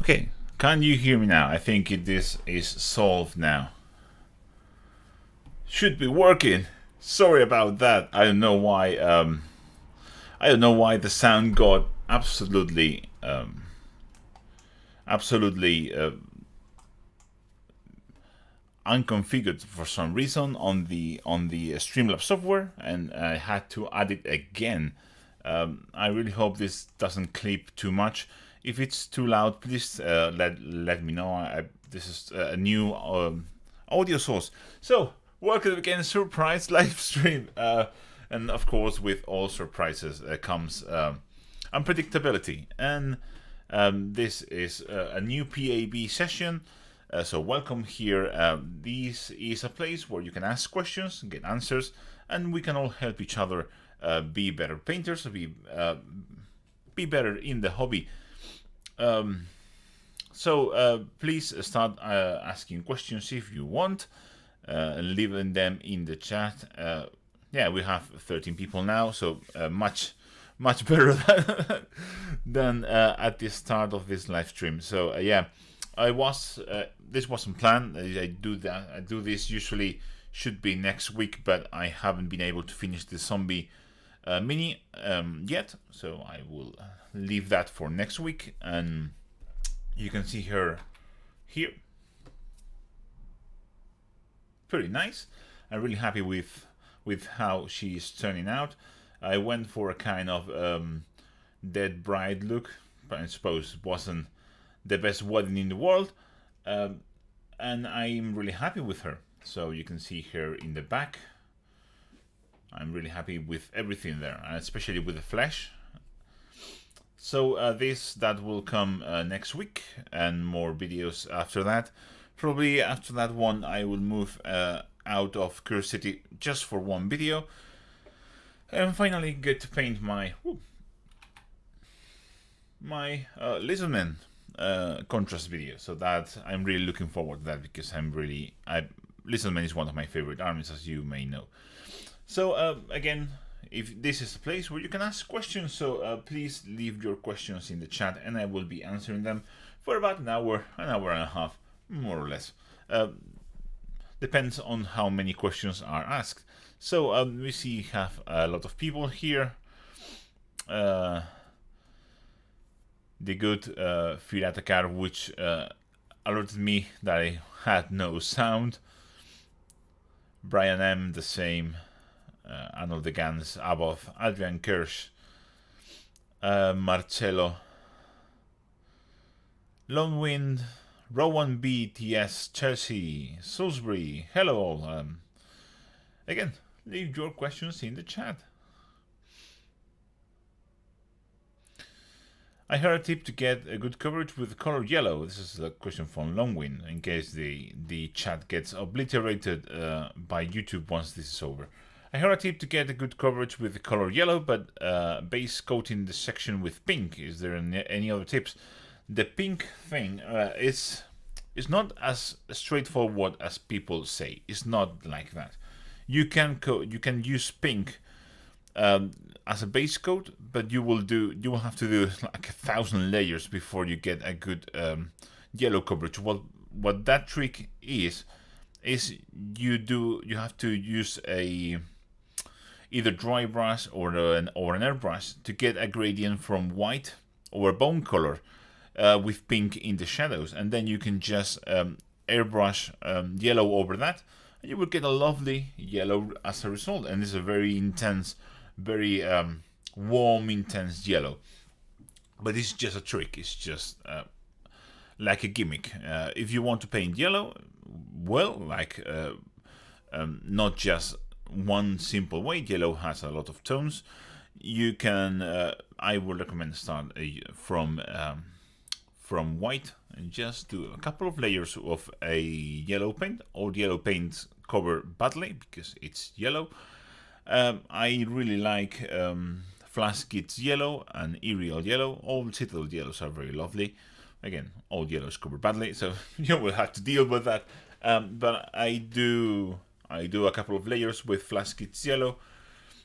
Okay, can you hear me now? I think this is solved now. Should be working. Sorry about that. I don't know why. I don't know why the sound got absolutely unconfigured for some reason on the Streamlabs software, and I had to add it again. I really hope this doesn't clip too much. If it's too loud, please let me know. This is a new audio source. So welcome again, surprise live stream, and of course, with all surprises comes unpredictability. And this is a new P.A.B. session. So welcome here. This is a place where you can ask questions, get answers, and we can all help each other be better painters, be better in the hobby. So please start asking questions if you want, leaving them in the chat. Yeah, we have 13 people now, so much better than at the start of this live stream. So yeah, this wasn't planned. I do this usually, should be next week, but I haven't been able to finish the zombie mini yet, so I will leave that for next week. And you can see her here, pretty nice. I'm really happy with how she's turning out. I went for a kind of dead bride look, but I suppose it wasn't the best wedding in the world, and I'm really happy with her. So you can see her in the back. I'm really happy with everything there, and especially with the flesh. So that will come next week, and more videos after that. Probably after that one, I will move out of Curse City just for one video, and finally get to paint my Lizardman contrast video. So that I'm really looking forward to that, because Lizardman is one of my favorite armies, as you may know. So again, if this is a place where you can ask questions, so please leave your questions in the chat, and I will be answering them for about an hour and a half, more or less. Depends on how many questions are asked. So we have a lot of people here. The good Firatacar, which alerted me that I had no sound. Brian M, the same. Arnold de Gans, above, Adrian Kirsch, Marcello, Lone Wind, Rowan B, TS, Chelsea, Salisbury. Hello all. Again, leave your questions in the chat. I heard a tip to get a good coverage with color yellow. This is a question from Longwind, in case the chat gets obliterated by YouTube once this is over. I heard a tip to get a good coverage with the color yellow, but base coating the section with pink. Is there any other tips? The pink thing is not as straightforward as people say. It's not like that. You can use pink as a base coat, but you will have to do like 1,000 layers before you get a good yellow coverage. What that trick is you have to use either dry brush or an airbrush to get a gradient from white or bone color with pink in the shadows, and then you can just airbrush yellow over that, and you will get a lovely yellow as a result. And it's a very intense, very warm, intense yellow. But it's just a trick. It's just like a gimmick. If you want to paint yellow, well, not just one simple way. Yellow has a lot of tones. You can I would recommend start from white and just do a couple of layers of a yellow paint. All yellow paints cover badly because it's yellow. I really like Flaskit's yellow and Aerial yellow. All Citadel yellows are very lovely. Again, all yellows cover badly, so you will have to deal with that. But I do a couple of layers with Flaskit's yellow,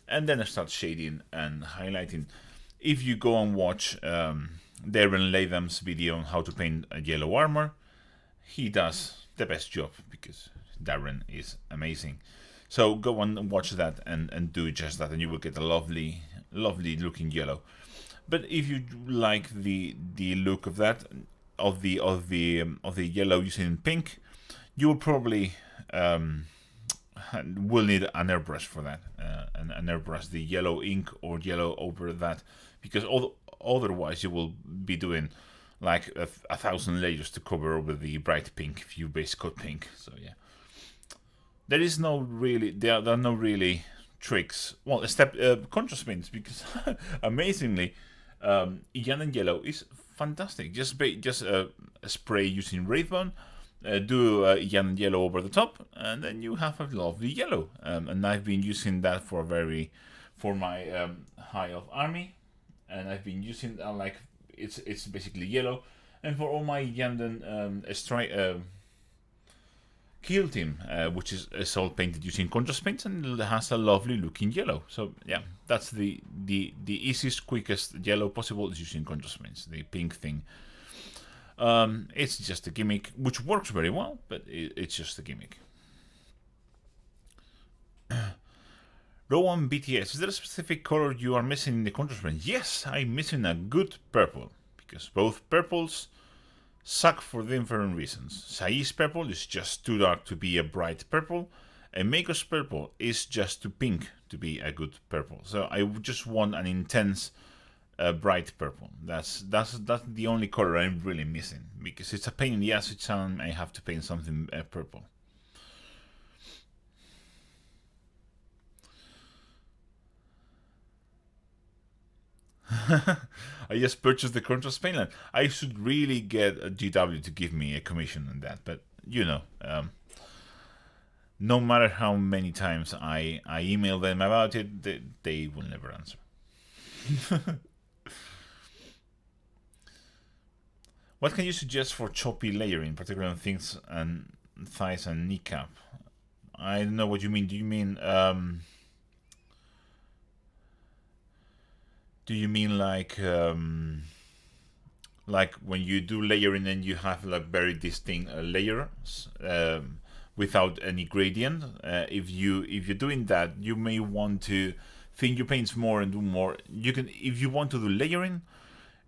and then I start shading and highlighting. If you go and watch Darren Latham's video on how to paint a yellow armor. He does the best job because Darren is amazing. So go and watch that and do just that, and you will get a lovely looking yellow. But if you like the look of that, of the yellow using pink, you will probably will need an airbrush for that, an airbrush the yellow ink or yellow over that, because otherwise you will be doing like 1,000 layers to cover over the bright pink if you base coat pink. So yeah, there is no really there are no really tricks. Well, except contrast paints, because amazingly, Jan and yellow is fantastic. Just spray using Wraithbone, do Jan and yellow over the top, and then you have a lovely yellow. And I've been using that for my High Elf army, and I've been using like it's basically yellow, and for all my Yanden kill team, which is all painted using contrast paints, and it has a lovely looking yellow. So yeah, that's the easiest, quickest yellow possible is using contrast paints. The pink thing, it's just a gimmick, which works very well, but it's just a gimmick. Rowan BTS, is there a specific color you are missing in the contrast paint? Yes, I'm missing a good purple, because both purples suck for different reasons. Sai's purple is just too dark to be a bright purple, and Mako's purple is just too pink to be a good purple. So I just want an intense bright purple. That's the only color I'm really missing, because it's a pain in the ass each time I have to paint something purple. I just purchased the contrast paint line. I should really get a GW to give me a commission on that, but you know, no matter how many times I email them about it, they will never answer. What can you suggest for choppy layering, particularly on things and thighs and kneecap? I don't know what you mean. Do you mean like when you do layering and you have like very distinct layers without any gradient? If you're doing that, you may want to thin your paints more and do more. You can, if you want to do layering,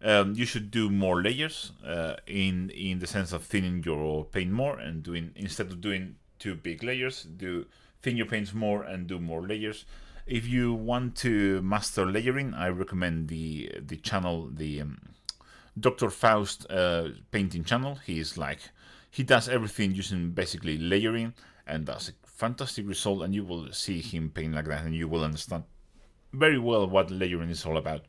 you should do more layers in the sense of thinning your paint more and doing, instead of doing 2 big layers, thin your paints more and do more layers. If you want to master layering, I recommend the channel, the Dr. Faust painting channel. He does everything using basically layering, and does a fantastic result, and you will see him paint like that and you will understand very well what layering is all about.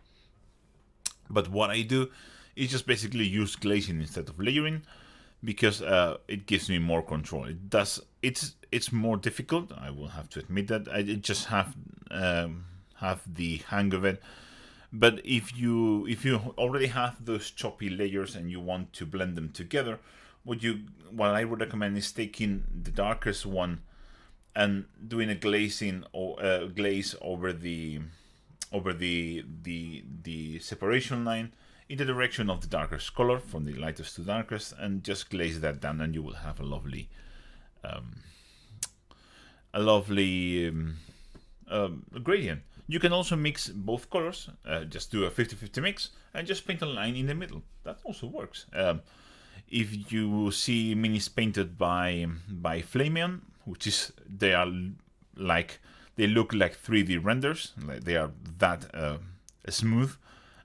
But what I do is just basically use glazing instead of layering, because it gives me more control. It's more difficult, I will have to admit that. I just have the hang of it. But if you already have those choppy layers and you want to blend them together, what I would recommend is taking the darkest one and doing a glazing or glaze over the separation line in the direction of the darkest color, from the lightest to darkest, and just glaze that down, and you will have a lovely gradient. You can also mix both colors, just do a 50-50 mix and just paint a line in the middle. That also works. If you see minis painted by Flameon, which is, they look like 3D renders, like they are that smooth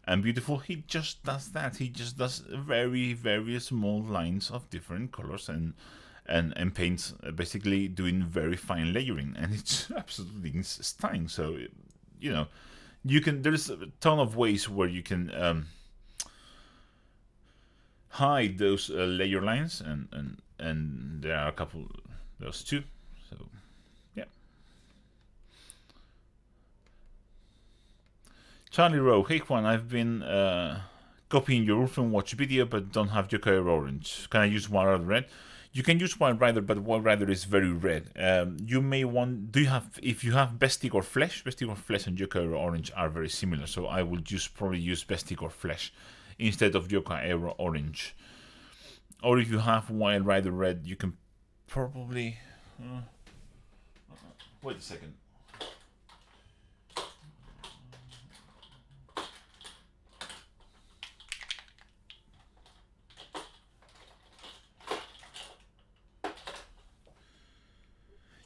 and beautiful. He just does that. He just does very, very small lines of different colors and paints, basically doing very fine layering, and it's absolutely stunning. So, you know, there's a ton of ways where you can hide those layer lines, and there are a couple, those two. So yeah. Charlie Rowe, hey Juan, I've been copying your Wolfen Watch video but don't have Joker Orange. Can I use Wild Rider Red? You can use Wild Rider, but Wild Rider is very red. You may want, if you have Bestigor Flesh and Joker Orange are very similar, so I would probably use Bestigor Flesh instead of Joka Aero Orange. Or if you have Wild Rider Red, you can probably... wait a second.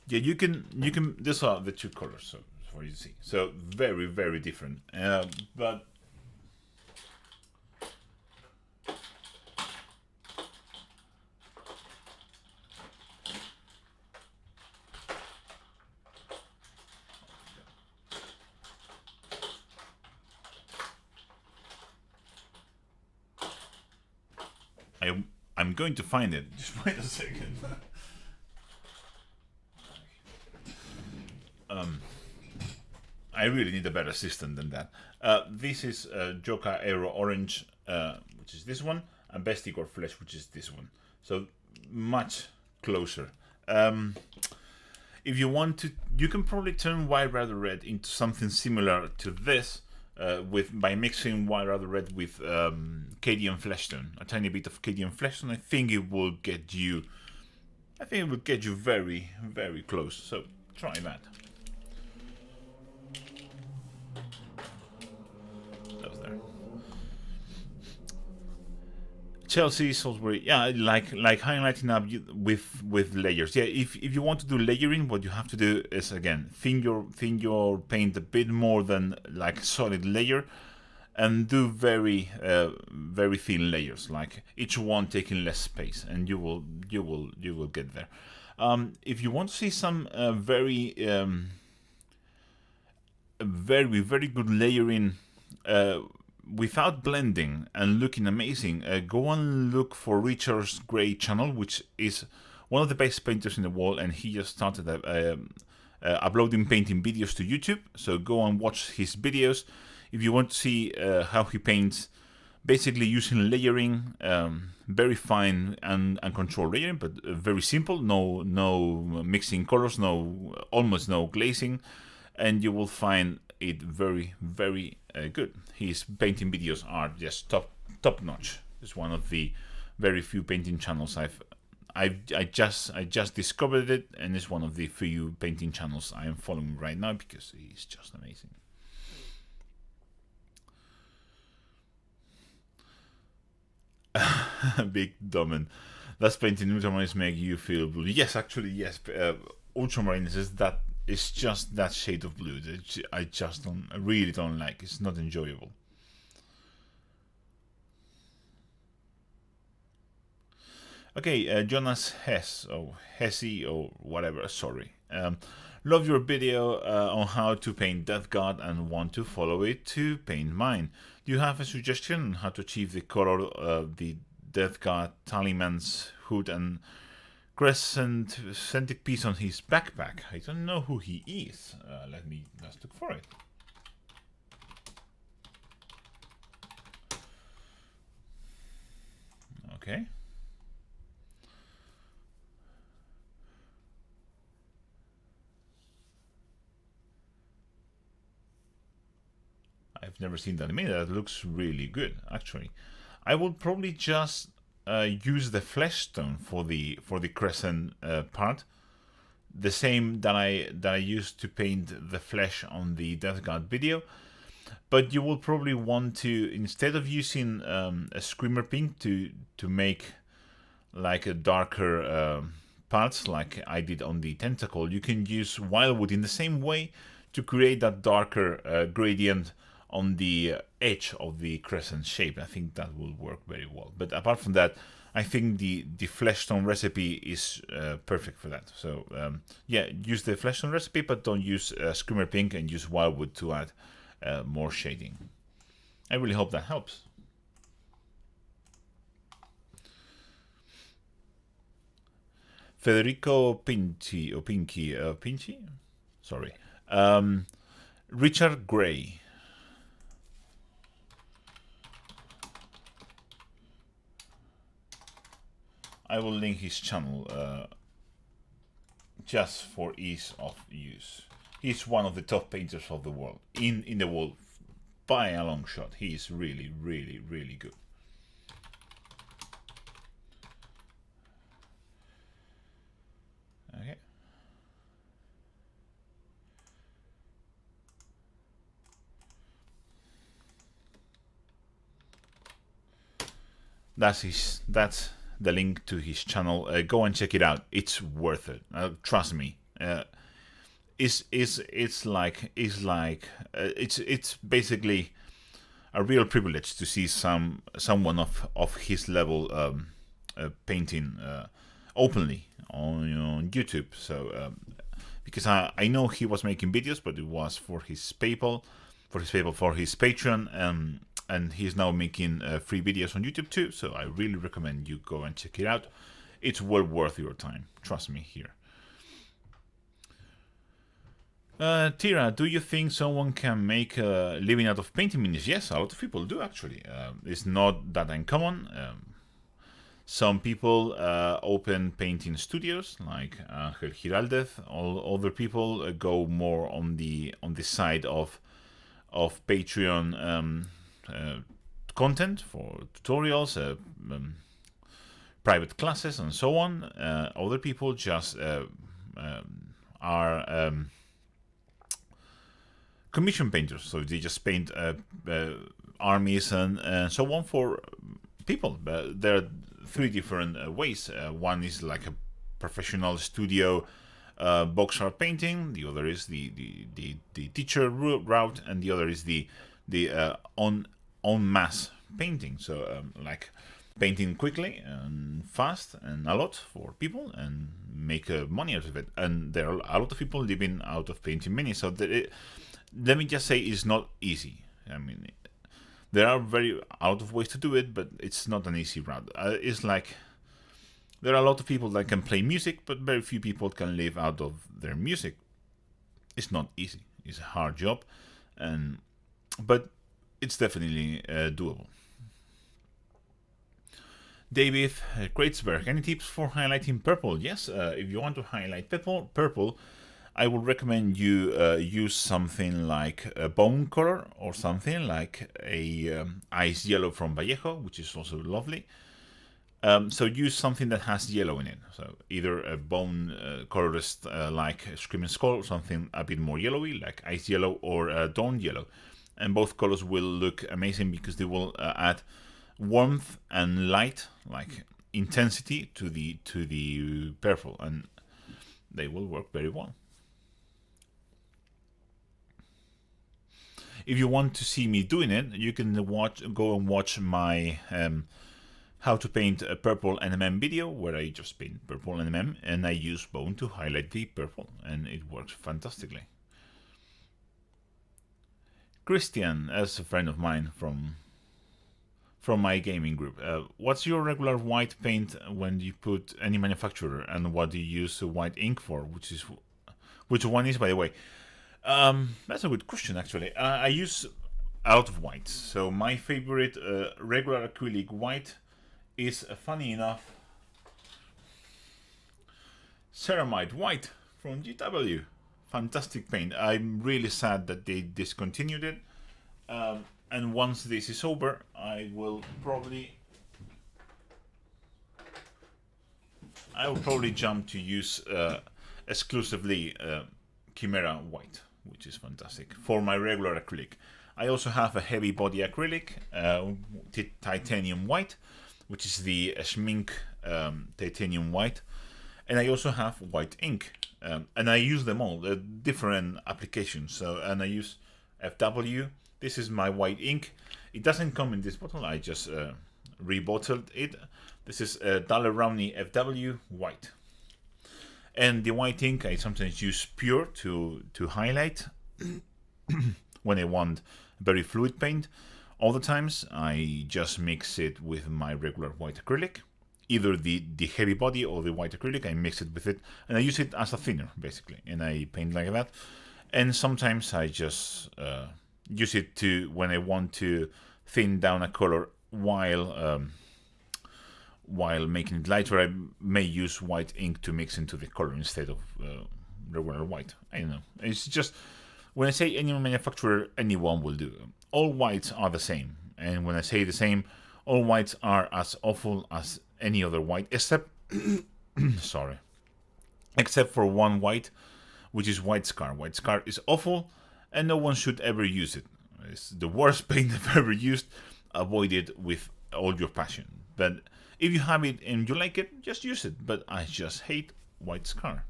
Yeah, you can. These are the two colors, so for you to see. So very, very different. But I'm going to find it. Just wait a second. I really need a better system than that. This is Joka Aero Orange, which is this one, and Bestigor Flesh, which is this one. So much closer. If you want to, you can probably turn Wild Rider Red into something similar to this by mixing Wild Rider Red with Cadian Fleshstone. A tiny bit of Cadian Fleshstone. I think it will get you. I think it will get you very, very close. So try that. Chelsea, Salisbury, yeah, like highlighting up with layers. Yeah, if you want to do layering, what you have to do is again thin your paint a bit more than like solid layer, and do very very thin layers, like each one taking less space, and you will get there. If you want to see some very good layering. Without blending and looking amazing, go and look for Richard's Gray channel, which is one of the best painters in the world, and he just started uploading painting videos to YouTube. So go and watch his videos if you want to see how he paints, basically using layering, very fine and controlled layering, but very simple. No mixing colors, almost no glazing, and you will find it very, very good. His painting videos are just top notch. It's one of the very few painting channels I just discovered it, and it's one of the few painting channels I am following right now because he's just amazing. Big Domin. That's painting ultramarines make you feel blue. Yes, actually, yes. Ultramarines is that. It's just that shade of blue that I really don't like. It's not enjoyable. Okay, Jonas Hess, or Hesse, or whatever, sorry. Love your video on how to paint Death God and want to follow it to paint mine. Do you have a suggestion on how to achieve the color of the Death God talisman's hood and crescent piece on his backpack? I don't know who he is. Let's look for it. Okay. I've never seen that anime. That looks really good, actually. I will probably just use the flesh stone for the crescent part, the same that I used to paint the flesh on the Death God video. But you will probably want to, instead of using a screamer pink to make like a darker parts like I did on the tentacle, you can use wildwood in the same way to create that darker gradient on the edge of the crescent shape. I think that will work very well. But apart from that, I think the fleshstone recipe is perfect for that. So yeah, use the fleshstone recipe, but don't use screamer pink, and use wildwood to add more shading. I really hope that helps. Federico Pinci, or Pinci? Sorry. Richard Gray. I will link his channel just for ease of use. He's one of the top painters of the world, in the world, by a long shot. He is really, really, really good. Okay. That's the link to his channel. Go and check it out. It's worth it. Trust me. It's basically a real privilege to see someone of his level painting openly on YouTube. So because I know he was making videos, but it was for his Patreon, and he's now making free videos on YouTube too. So I really recommend you go and check it out. It's well worth your time. Trust me here. Tira, do you think someone can make a living out of painting minis? Yes, a lot of people do actually. It's not that uncommon. Some people open painting studios like Giraldez. All other people go more on the side of Patreon content for tutorials, private classes, and so on. Other people just are commission painters, so they just paint armies and so on for people. There are three different ways. One is like a professional studio box art painting. The other is the teacher route, and the other is the on mass painting. So like painting quickly and fast and a lot for people and make money out of it. And there are a lot of people living out of painting minis. So let me just say, it's not easy. I mean, there are a lot of ways to do it, but it's not an easy route. It's like there are a lot of people that can play music, but very few people can live out of their music. It's not easy. It's a hard job, but it's definitely doable. David Kreitzberg, any tips for highlighting purple? Yes, if you want to highlight purple, I would recommend you use something like a bone color or something like a ice yellow from Vallejo, which is also lovely. So use something that has yellow in it. So either a bone colorist like Screaming Skull, or something a bit more yellowy like ice yellow or dawn yellow. And both colors will look amazing because they will add warmth and light, like intensity, to the purple, and they will work very well. If you want to see me doing it, you can go and watch my how to paint a purple NMM video, where I just paint purple NMM and I use bone to highlight the purple, and it works fantastically. Christian, as a friend of mine from my gaming group, what's your regular white paint when you put any manufacturer, and what do you use white ink for? Which one is, by the way? That's a good question, actually. I use a lot of whites. So my favorite regular acrylic white is, funny enough, ceramide white from GW. Fantastic paint. I'm really sad that they discontinued it. And once this is over, I will probably jump to use exclusively Chimera white, which is fantastic for my regular acrylic. I also have a heavy body acrylic, titanium white, which is the Schmink titanium white, and I also have white ink, and I use them all, different applications. So, and I use FW. This is my white ink. It doesn't come in this bottle. I just rebottled it. This is Dollar Rowney FW white. And the white ink I sometimes use pure to highlight when I want very fluid paint. Other times I just mix it with my regular white acrylic, either the heavy body or the white acrylic. I mix it with it and I use it as a thinner, basically, and I paint like that. And sometimes I just use it to when I want to thin down a color while making it lighter. I may use white ink to mix into the color instead of regular white. I don't know. It's just, when I say any manufacturer, anyone will do. all whites are the same. And when I say the same, all whites are as awful as any other white, except sorry, except for one white, which is White Scar. White Scar is awful, and no one should ever use it. It's the worst paint I've ever used. Avoid it with all your passion. But if you have it and you like it, just use it. But I just hate White Scar.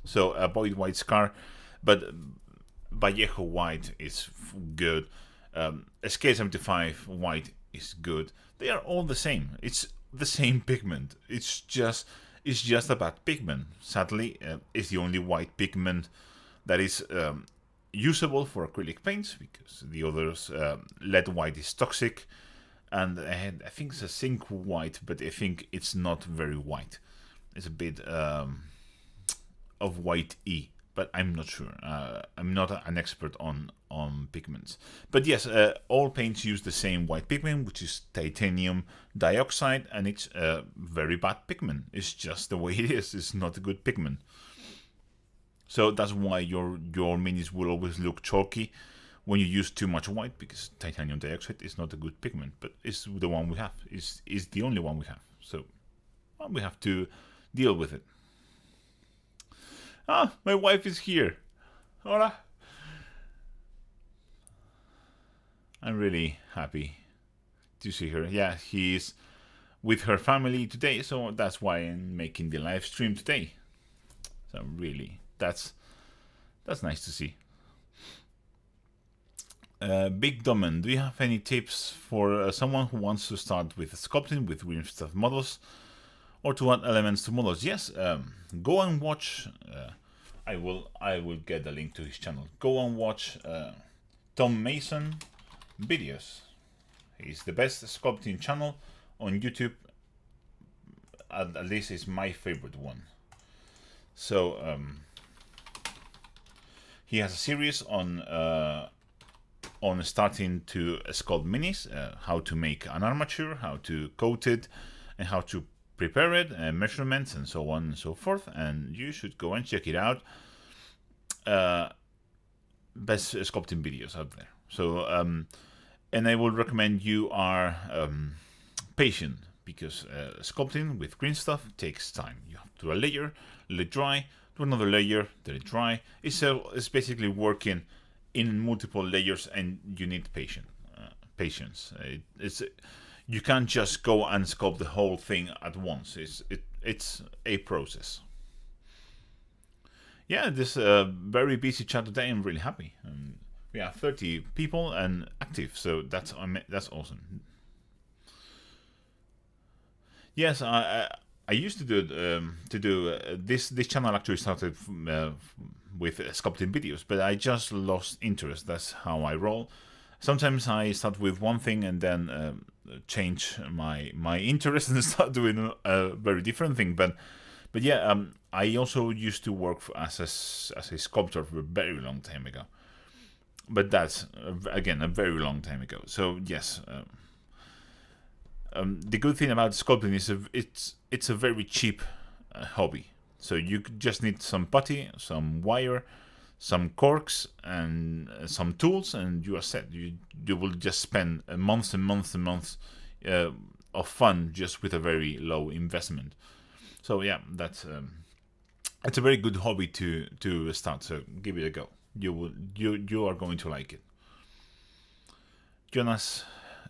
So avoid White Scar. But Vallejo White is good. SK75 White is good. They are all the same. It's the same pigment. It's just a bad pigment. Sadly, it's the only white pigment that is usable for acrylic paints, because the others, lead white is toxic, and I think it's a zinc white, but I think it's not very white. It's a bit of white-y, but I'm not sure. I'm not an expert on pigments. But yes, all paints use the same white pigment, which is titanium dioxide, and it's a very bad pigment. It's just the way it is. It's not a good pigment. So that's why your minis will always look chalky when you use too much white, because titanium dioxide is not a good pigment, but it's the one we have. It's the only one we have. So well, we have to deal with it. Ah, my wife is here. Hola. I'm really happy to see her. Yeah, she's with her family today, so that's why I'm making the live stream today. So really, that's nice to see. Big Domen, do you have any tips for someone who wants to start with sculpting with green stuff models, or to add elements to models? Yes, go and watch. I will get the link to his channel. Go and watch Tom Mason videos. He's the best sculpting channel on YouTube. At least it's my favorite one. So he has a series on starting to sculpt minis, how to make an armature, how to coat it, and how to prepare it, measurements, and so on and so forth. And you should go and check it out. Best sculpting videos out there. So and I would recommend you are patient, because sculpting with green stuff takes time. You have to do a layer, let it dry, do another layer, let it dry. It's basically working in multiple layers, and you need patience. You can't just go and sculpt the whole thing at once. It's a process. Yeah, this very busy chat today. I'm really happy. We have 30 people and active, so that's awesome. Yes, I used to do this channel actually started with sculpting videos, but I just lost interest. That's how I roll. Sometimes I start with one thing and then change my interest and start doing a very different thing. But yeah, I also used to work as a sculptor for a very long time ago. But that's again a very long time ago. So yes, the good thing about sculpting is it's a very cheap hobby. So you just need some putty, some wire, some corks, and some tools, and you are set. You will just spend months and months and months of fun just with a very low investment. So yeah, that's it's a very good hobby to start. So give it a go. You are going to like it. Jonas,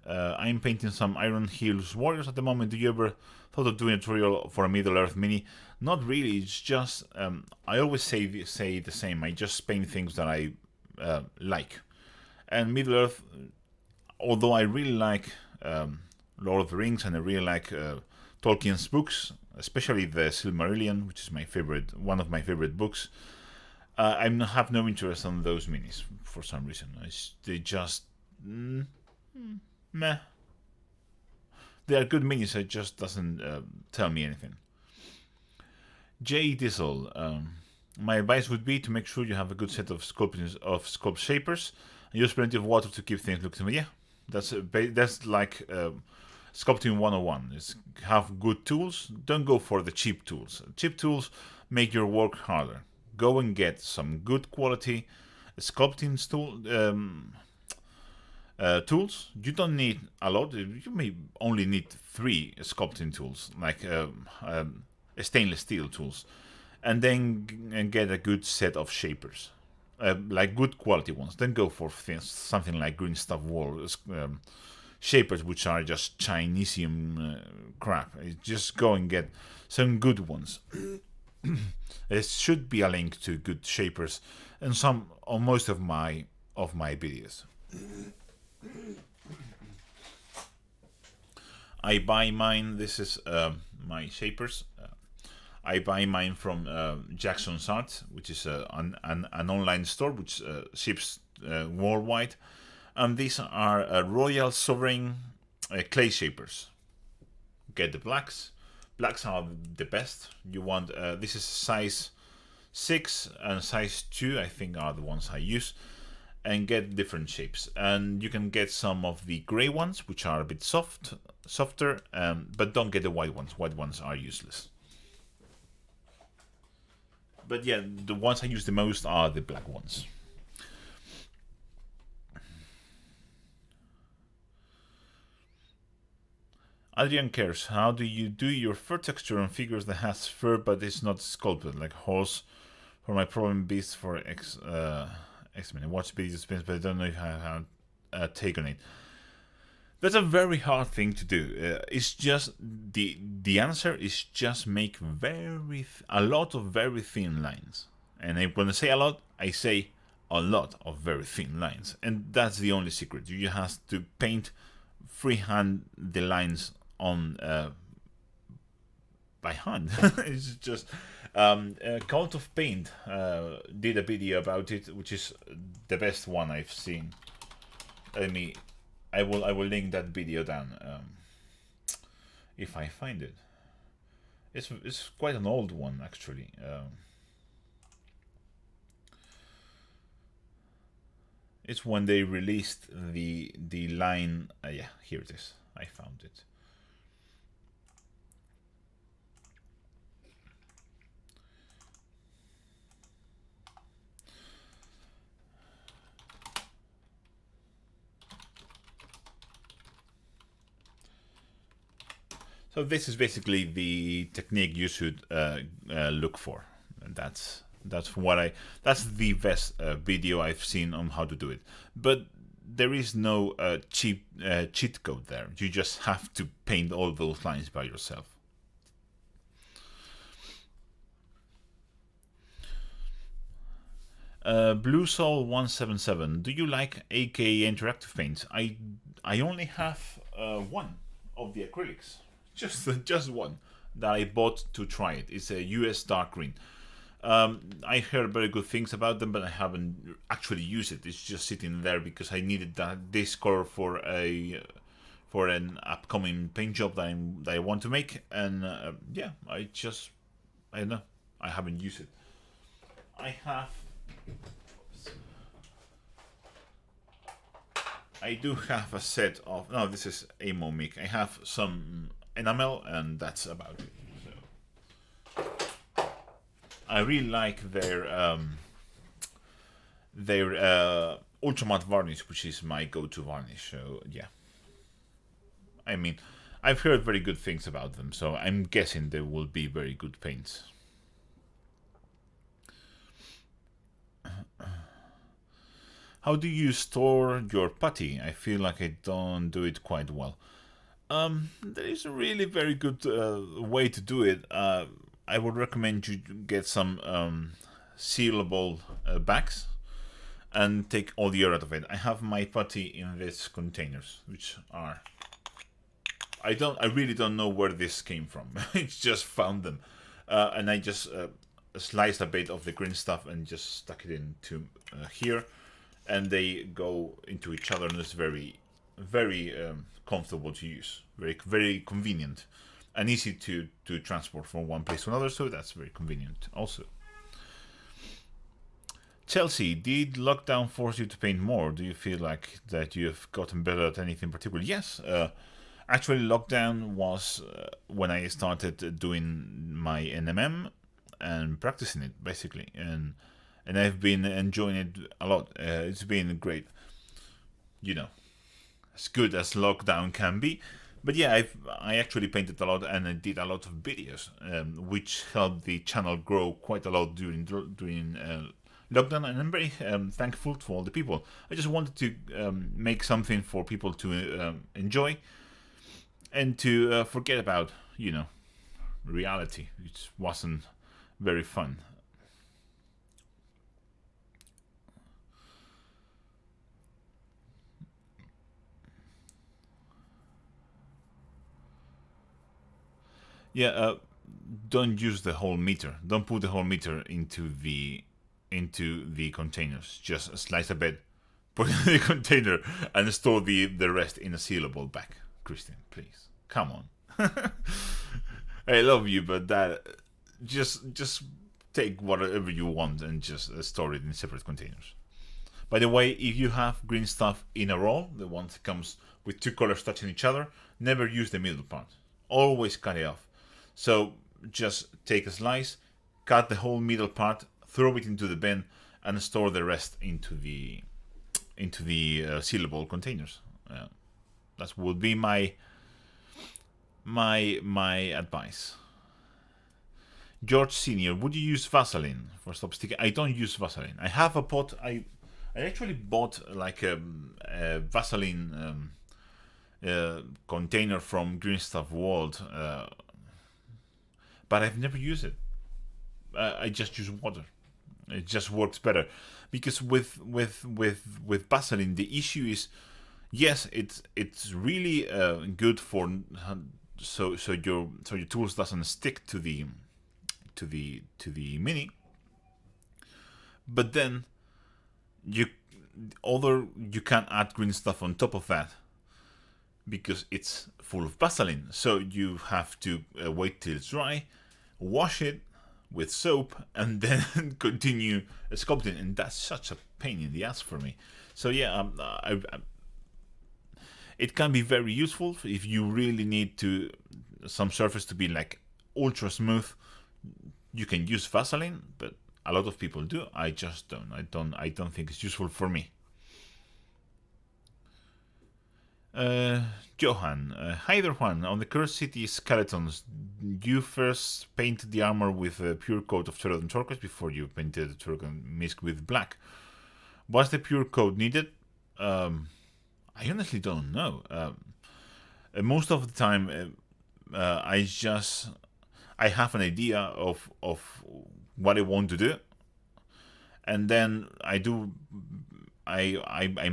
I'm painting some Iron Hills Warriors at the moment. Do you ever thought of doing a tutorial for a Middle Earth mini? Not really. It's just I always say the same. I just paint things that I like. And Middle Earth, although I really like Lord of the Rings and I really like Tolkien's books, especially the Silmarillion, which is one of my favorite books, I have no interest on those minis for some reason. They just meh. They are good minis. It just doesn't tell me anything. J Diesel, my advice would be to make sure you have a good set of sculpt shapers and use plenty of water to keep things looking. Yeah, that's like sculpting 101. Is have good tools. Don't go for the cheap tools. Cheap tools make your work harder. Go and get some good quality sculpting Tools, you don't need a lot. You may only need 3 sculpting tools, like stainless steel tools, and then get a good set of shapers, like good quality ones. Then go for something like green stuff wall shapers, which are just Chinesium crap. Just go and get some good ones. There should be a link to good shapers in some or most of my videos. I buy mine. This is my shapers. I buy mine from Jackson's Art, which is an online store which ships worldwide. And these are Royal Sovereign clay shapers. Get the blacks. Blacks are the best. You want this is size 6 and size 2, I think, are the ones I use. And get different shapes. And you can get some of the grey ones, which are a bit softer, but don't get the white ones. White ones are useless. But yeah, the ones I use the most are the black ones. Adrian cares, how do you do your fur texture on figures that has fur but is not sculpted, like horse for my problem beast for X-Men? I watched videos, but I don't know if I have a take on it. That's a very hard thing to do. It's just the answer is just make a lot of very thin lines. And when I say a lot, I say a lot of very thin lines, and that's the only secret. You just have to paint freehand the lines on by hand. It's just Cult of Paint did a video about it, which is the best one I've seen. I will link that video down if I find it. It's quite an old one, actually. It's when they released the line. Yeah, here it is. I found it. So this is basically the technique you should look for, and that's the best video I've seen on how to do it. But there is no cheat code there. You just have to paint all those lines by yourself. Blue Soul 177. Do you like AKA interactive paints? I only have one of the acrylics. Just one that I bought to try it. It's a US dark green. I heard very good things about them, but I haven't actually used it. It's just sitting there because I needed this color for an upcoming paint job that I want to make, and yeah, I don't know. I haven't used it. I do have a set of. No, this is Amo Mic. I have some enamel, and that's about it. So I really like their ultra varnish, which is my go-to varnish. So yeah, I mean, I've heard very good things about them, so I'm guessing they will be very good paints. How do you store your putty? I feel like I don't do it quite well. There is a really very good way to do it. I would recommend you get some sealable bags and take all the air out of it. I have my putty in these containers, which are I really don't know where this came from. I just found them, and I just sliced a bit of the green stuff and just stuck it into here, and they go into each other, and it's very comfortable to use, very convenient, and easy to transport from one place to another. So that's very convenient also. Chelsea, did lockdown force you to paint more? Do you feel like that you have gotten better at anything particular? Yes. Actually, lockdown was when I started doing my NMM and practicing it, basically, and I've been enjoying it a lot. It's been great, you know. as good as lockdown can be. But yeah, I actually painted a lot and I did a lot of videos, which helped the channel grow quite a lot during lockdown, and I'm very thankful to all the people. I just wanted to make something for people to enjoy and to forget about, reality, which wasn't very fun. Yeah, don't use the whole meter. Don't put the whole meter into the containers. Just slice a bit, put it in the container, and store the rest in a sealable bag. Christian, please, come on. I love you, but that just take whatever you want and just store it in separate containers. By the way, if you have green stuff in a roll, the one that comes with two colors touching each other, never use the middle part. Always cut it off. So just take a slice, cut the whole middle part, throw it into the bin, and store the rest into the sealable containers. That would be my advice. George Senior, would you use Vaseline for stop sticking? I don't use Vaseline. I have a pot. I actually bought like a Vaseline container from Green Stuff World, but I've never used it. I just use water. It just works better because with Vaseline, the issue is, yes, it's really good for your tools doesn't stick to the mini, but then you can add green stuff on top of that because it's full of Vaseline. So you have to wait till it's dry, wash it with soap, and then continue sculpting. And that's such a pain in the ass for me. So yeah, it can be very useful if you really need some surface to be like ultra smooth. You can use Vaseline, but a lot of people do. I just don't. I don't think it's useful for me. Johan, hi there, Juan. On the Cursed City skeletons, you first painted the armor with a pure coat of Pterodon turquoise before you painted the Pterodon mixed with black. Was the pure coat needed? I honestly don't know. Most of the time, I have an idea of what I want to do, and then I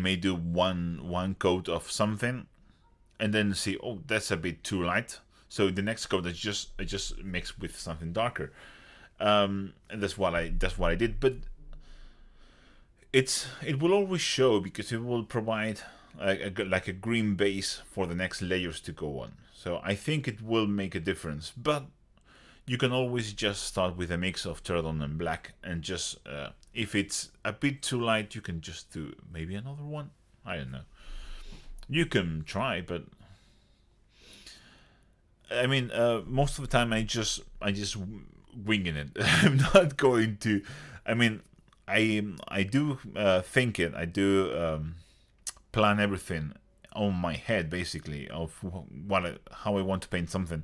may do one coat of something, and then see, oh, that's a bit too light. So the next coat I just mix with something darker, and that's what I did. But it will always show because it will provide like a green base for the next layers to go on. So I think it will make a difference, but you can always just start with a mix of Pterodon and black, and just if it's a bit too light, you can just do maybe another one. I don't know. You can try, but I mean, most of the time I just winging it. I'm not going to. I mean, I do think it. I do plan everything on my head, basically, of how I want to paint something.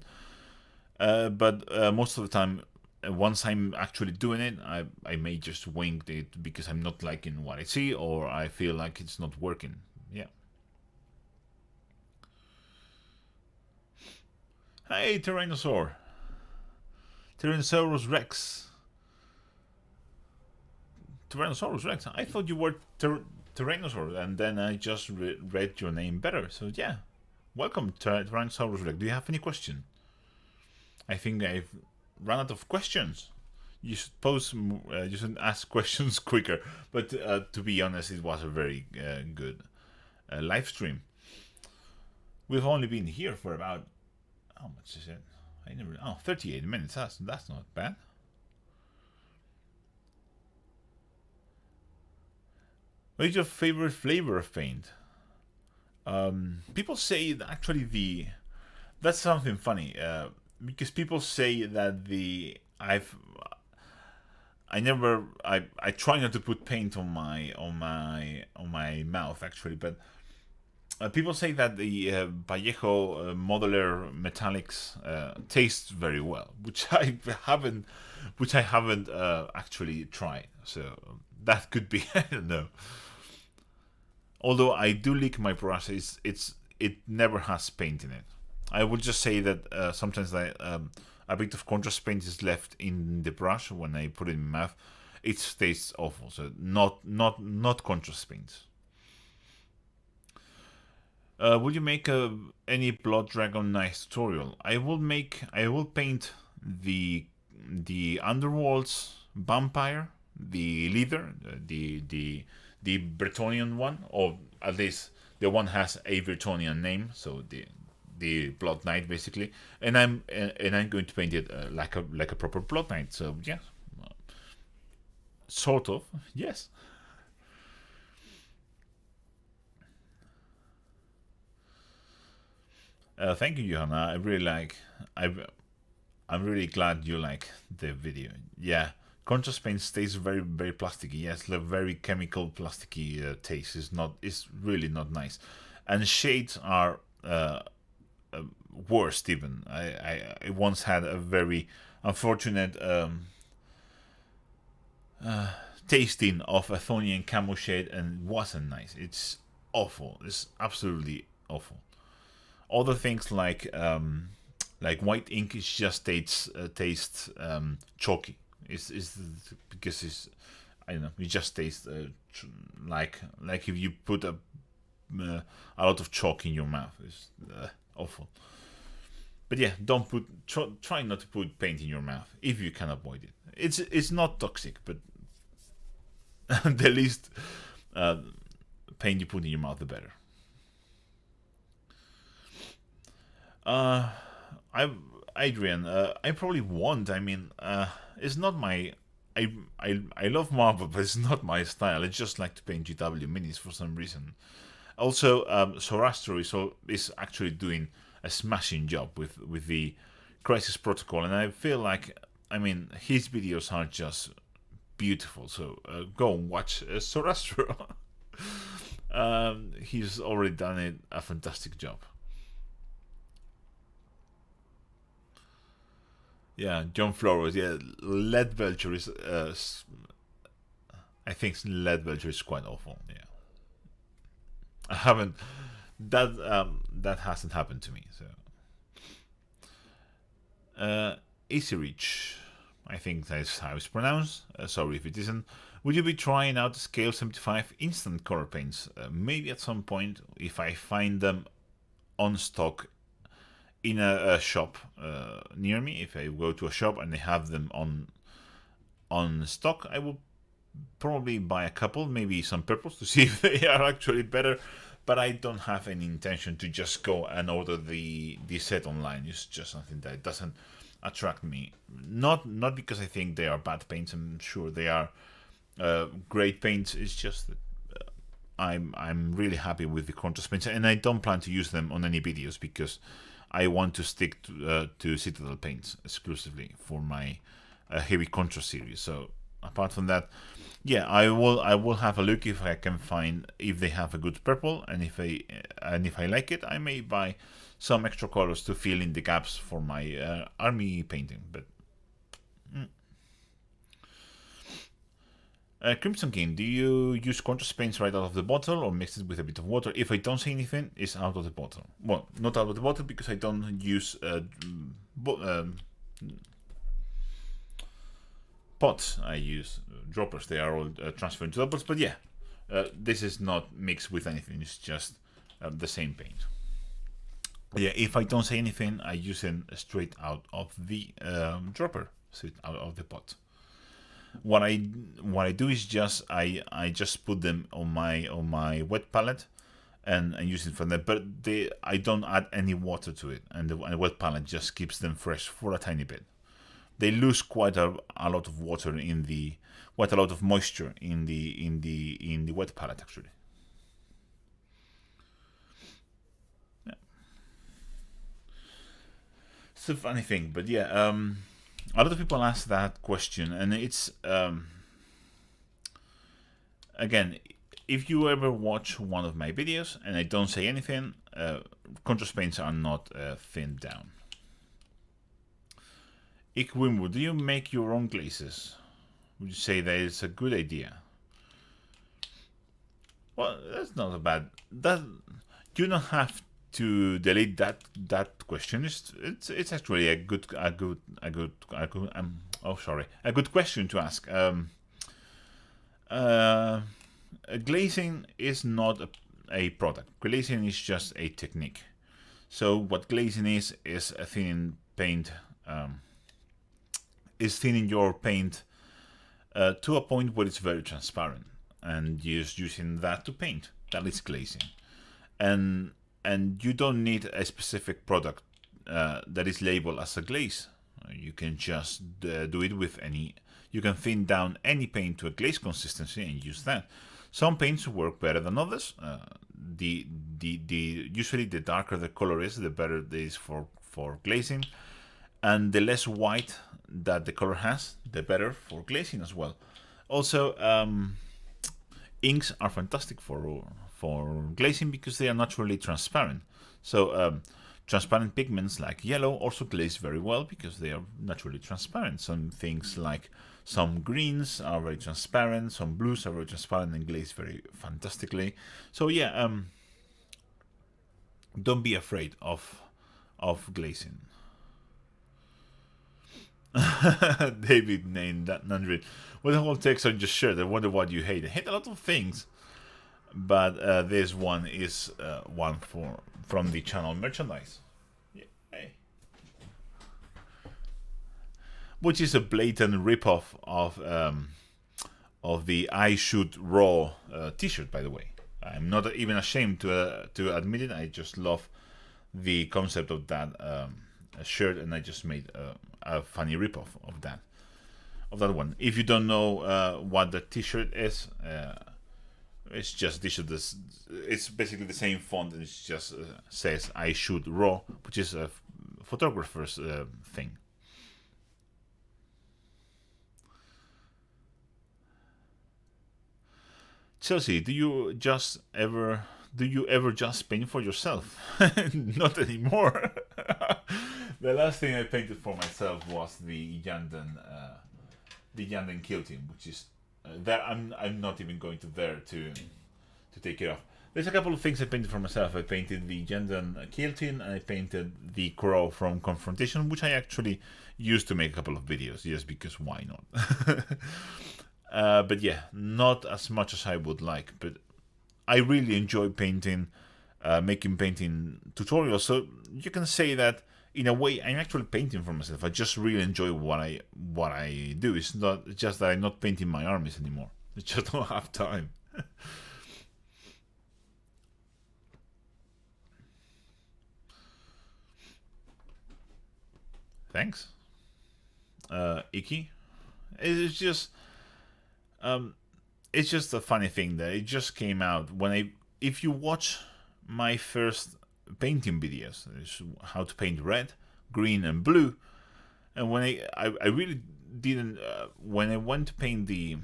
But most of the time, once I'm actually doing it, I may just wing it because I'm not liking what I see, or I feel like it's not working. Yeah. Hey, Tyrannosaurus Rex. Tyrannosaurus Rex. I thought you were Tyrannosaurus, and then I just read your name better. So yeah, welcome, Tyrannosaurus Rex. Do you have any question? I think I've run out of questions. You should ask questions quicker. But to be honest, it was a very good live stream. We've only been here for about, how much is it? 38 minutes. That's not bad. What is your favorite flavor of paint? People say that actually that's something funny. Because people say that I try not to put paint on my mouth actually, but People say that the Vallejo modular metallics taste very well, which I haven't actually tried. So that could be, I don't know. Although I do lick my brush, it never has paint in it. I would just say that sometimes a bit of contrast paint is left in the brush when I put it in my mouth. It tastes awful. So not contrast paints. Would you make any Blood Dragon Knight tutorial? I will paint the Underworld's vampire, the leader, the Bretonian one, or at least the one has a Bretonian name, so the Blood Knight basically, and I'm going to paint it like a proper Blood Knight. So yeah, sort of, yes. Thank you, Johanna. I'm really glad you like the video. Yeah, contrast paint stays very very plasticky. Yes, the very chemical plasticky taste is really not nice, and shades are worst even. I once had a very unfortunate tasting of a Thonian camo shade and it wasn't nice. It's awful. It's absolutely awful. Other things like white ink is just tastes chalky. It's because it's, I don't know, it just tastes like if you put a lot of chalk in your mouth. It's awful. But yeah, don't try not to put paint in your mouth if you can avoid it. It's not toxic, but the least paint you put in your mouth, the better. I Adrian, I probably won't. I mean, it's not my. I love Marvel, but it's not my style. I just like to paint GW minis for some reason. Also, Sorastro is actually doing a smashing job with the Crisis Protocol, and I feel like, I mean, his videos are just beautiful. So go and watch Sorastro. He's already done a fantastic job. Yeah, John Flores. Yeah, Lead Belcher is. I think Lead Belcher is quite awful. Yeah, I haven't. That hasn't happened to me. So, Easy Reach. I think that's how it's pronounced. Sorry if it isn't. Would you be trying out Scale 75 instant color paints? Maybe at some point, if I find them on stock in a shop near me. If I go to a shop and they have them on stock, I will probably buy a couple, maybe some purples, to see if they are actually better. But I don't have any intention to just go and order the set online. It's just something that doesn't attract me. Not because I think they are bad paints. I'm sure they are great paints. It's just that I'm really happy with the contrast paints, and I don't plan to use them on any videos because I want to stick to Citadel paints exclusively for my heavy contrast series. So apart from that, yeah, I will have a look if I can find if they have a good purple, and if I like it, I may buy some extra colors to fill in the gaps for my army painting. But Crimson King, do you use contrast paints right out of the bottle or mix it with a bit of water? If I don't say anything, it's out of the bottle. Well, not out of the bottle because I don't use pots. I use droppers. They are all transferred into droppers. But yeah, this is not mixed with anything. It's just the same paint. Yeah, if I don't say anything, I use it straight out of the dropper, straight out of the pot. What I do is just I just put them on my wet palette and use it for them. But I don't add any water to it, and the wet palette just keeps them fresh for a tiny bit. They lose quite a lot of water quite a lot of moisture in the wet palette actually. Yeah. It's a funny thing, but yeah. A lot of people ask that question, and it's again, if you ever watch one of my videos and I don't say anything, contrast paints are not thinned down. Ikwimbu, do you make your own glazes? Would you say that is a good idea? Well, that's not a bad. That you don't have to delete that question. It's actually a good question to ask. Glazing is not a product. Glazing is just a technique. So what glazing is a thinning paint. Is thinning your paint to a point where it's very transparent, and just using that to paint. That is glazing, and you don't need a specific product that is labeled as a glaze. You can just do it with any. You can thin down any paint to a glaze consistency and use that. Some paints work better than others. Usually the darker the color is, the better it is for glazing, and the less white that the color has, the better for glazing as well. Also, inks are fantastic for glazing because they are naturally transparent. So transparent pigments like yellow also glaze very well because they are naturally transparent. Some things like some greens are very transparent, some blues are very transparent and glaze very fantastically. So yeah, don't be afraid of glazing. David named that 100. Well, the whole text on just shirt. I wonder what you hate. I hate a lot of things, but this one is one from the channel merchandise. Yeah. Hey. Which is a blatant ripoff of the I Shoot Raw T-shirt. By the way, I'm not even ashamed to admit it. I just love the concept of that shirt, and I just made a funny ripoff of that one. If you don't know what the T-shirt is, it's just T-shirt. It's basically the same font, and it just says "I Shoot Raw," which is a photographer's thing. Chelsea, do you ever just paint for yourself? Not anymore. The last thing I painted for myself was the Yanden quilting, which is that I'm not even going to dare to take it off. There's a couple of things I painted for myself. I painted the Yanden quilting, and I painted the crow from Confrontation, which I actually used to make a couple of videos, just because why not? But yeah, not as much as I would like. But I really enjoy painting, making painting tutorials. So you can say that in a way I'm actually painting for myself. I just really enjoy what I do. It's not just that I'm not painting my armies anymore. I just don't have time. Thanks, Iki. It's just a funny thing that it just came out when if you watch my first painting videos, how to paint red, green, and blue, and when I really didn't when I went to paint the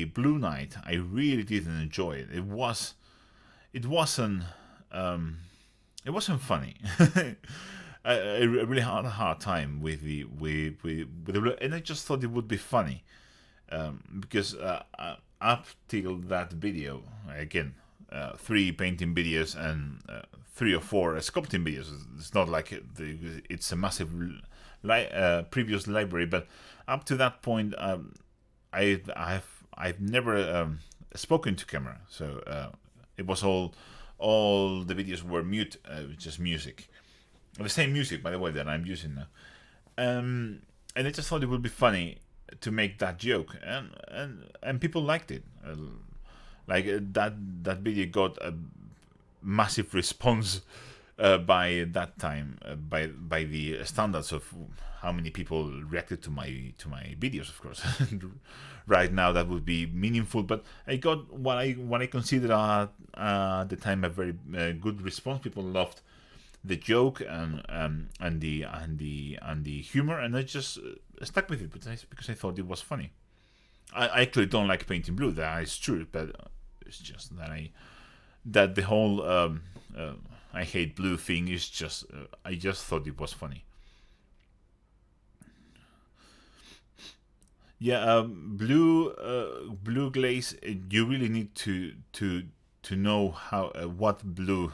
Blue Knight, I really didn't enjoy it. It wasn't funny. I really had a hard time with the blue, and I just thought it would be funny. Because up till that video, again, 3 painting videos and 3 or 4 sculpting videos. It's not like it's a massive previous library, but up to that point, I've never spoken to camera, so it was all the videos were mute, just music, the same music, by the way, that I'm using now, and I just thought it would be funny to make that joke, and people liked it. That video got a massive response by that time, by the standards of how many people reacted to my videos, of course. Right now that would be meaningful, but I got what I considered at the time a very good response. People loved the joke and the humor, and I just stuck with it because I thought it was funny. I actually don't like painting blue. That is true, but It's just that the whole I hate blue thing is just I just thought it was funny. Yeah, blue glaze. You really need to know how what blue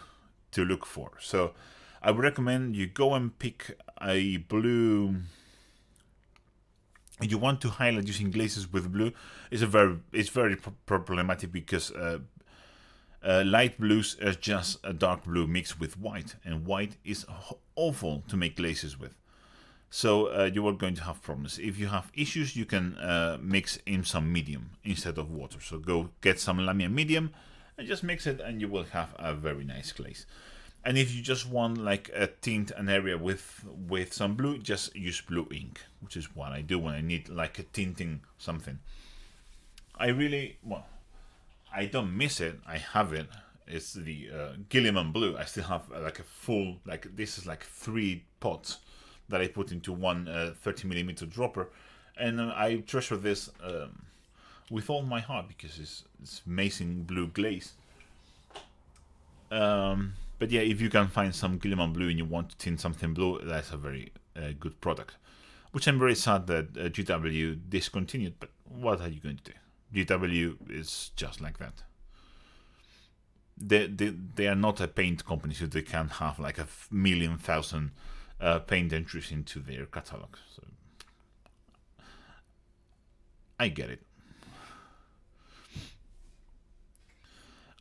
to look for. So I would recommend you go and pick a blue. You want to highlight using glazes with blue. It's very problematic because light blues are just a dark blue mixed with white, and white is awful to make glazes with. So you are going to have problems. If you have issues, you can mix in some medium instead of water. So go get some Lamia medium and just mix it, and you will have a very nice glaze. And if you just want like a tint an area with some blue, just use blue ink, which is what I do when I need like a tinting something. I don't miss it. I have it. It's the Gilliman blue. I still have like a full, like this is like 3 pots that I put into one 30mm dropper, and I treasure this with all my heart because it's amazing blue glaze. But yeah, if you can find some Gilliman blue and you want to tint something blue, that's a very good product. Which I'm very sad that GW discontinued, but what are you going to do? GW is just like that. They are not a paint company, so they can't have like a million thousand paint entries into their catalog. So I get it.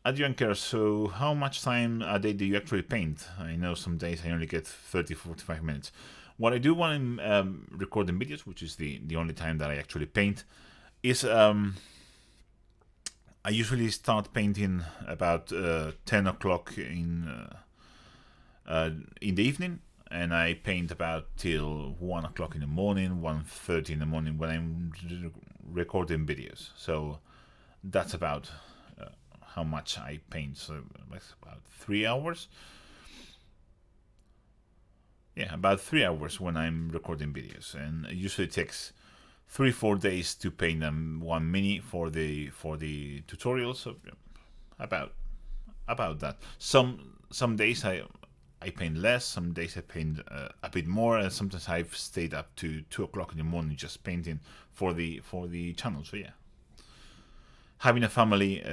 Adrian cares, so how much time a day do you actually paint? I know some days I only get 30-45 minutes. What I do when I'm recording videos, which is the only time that I actually paint, is I usually start painting about 10 o'clock in the evening, and I paint about till 1 o'clock in the morning, 1:30 in the morning when I'm recording videos. So that's about how much I paint. So that's about 3 hours. Yeah, about 3 hours when I'm recording videos, and it usually takes 3-4 days to paint them one mini for the tutorial. So about that. Some days I paint less, some days I paint a bit more, and sometimes I've stayed up to 2 o'clock in the morning just painting for the channel. So yeah, having a family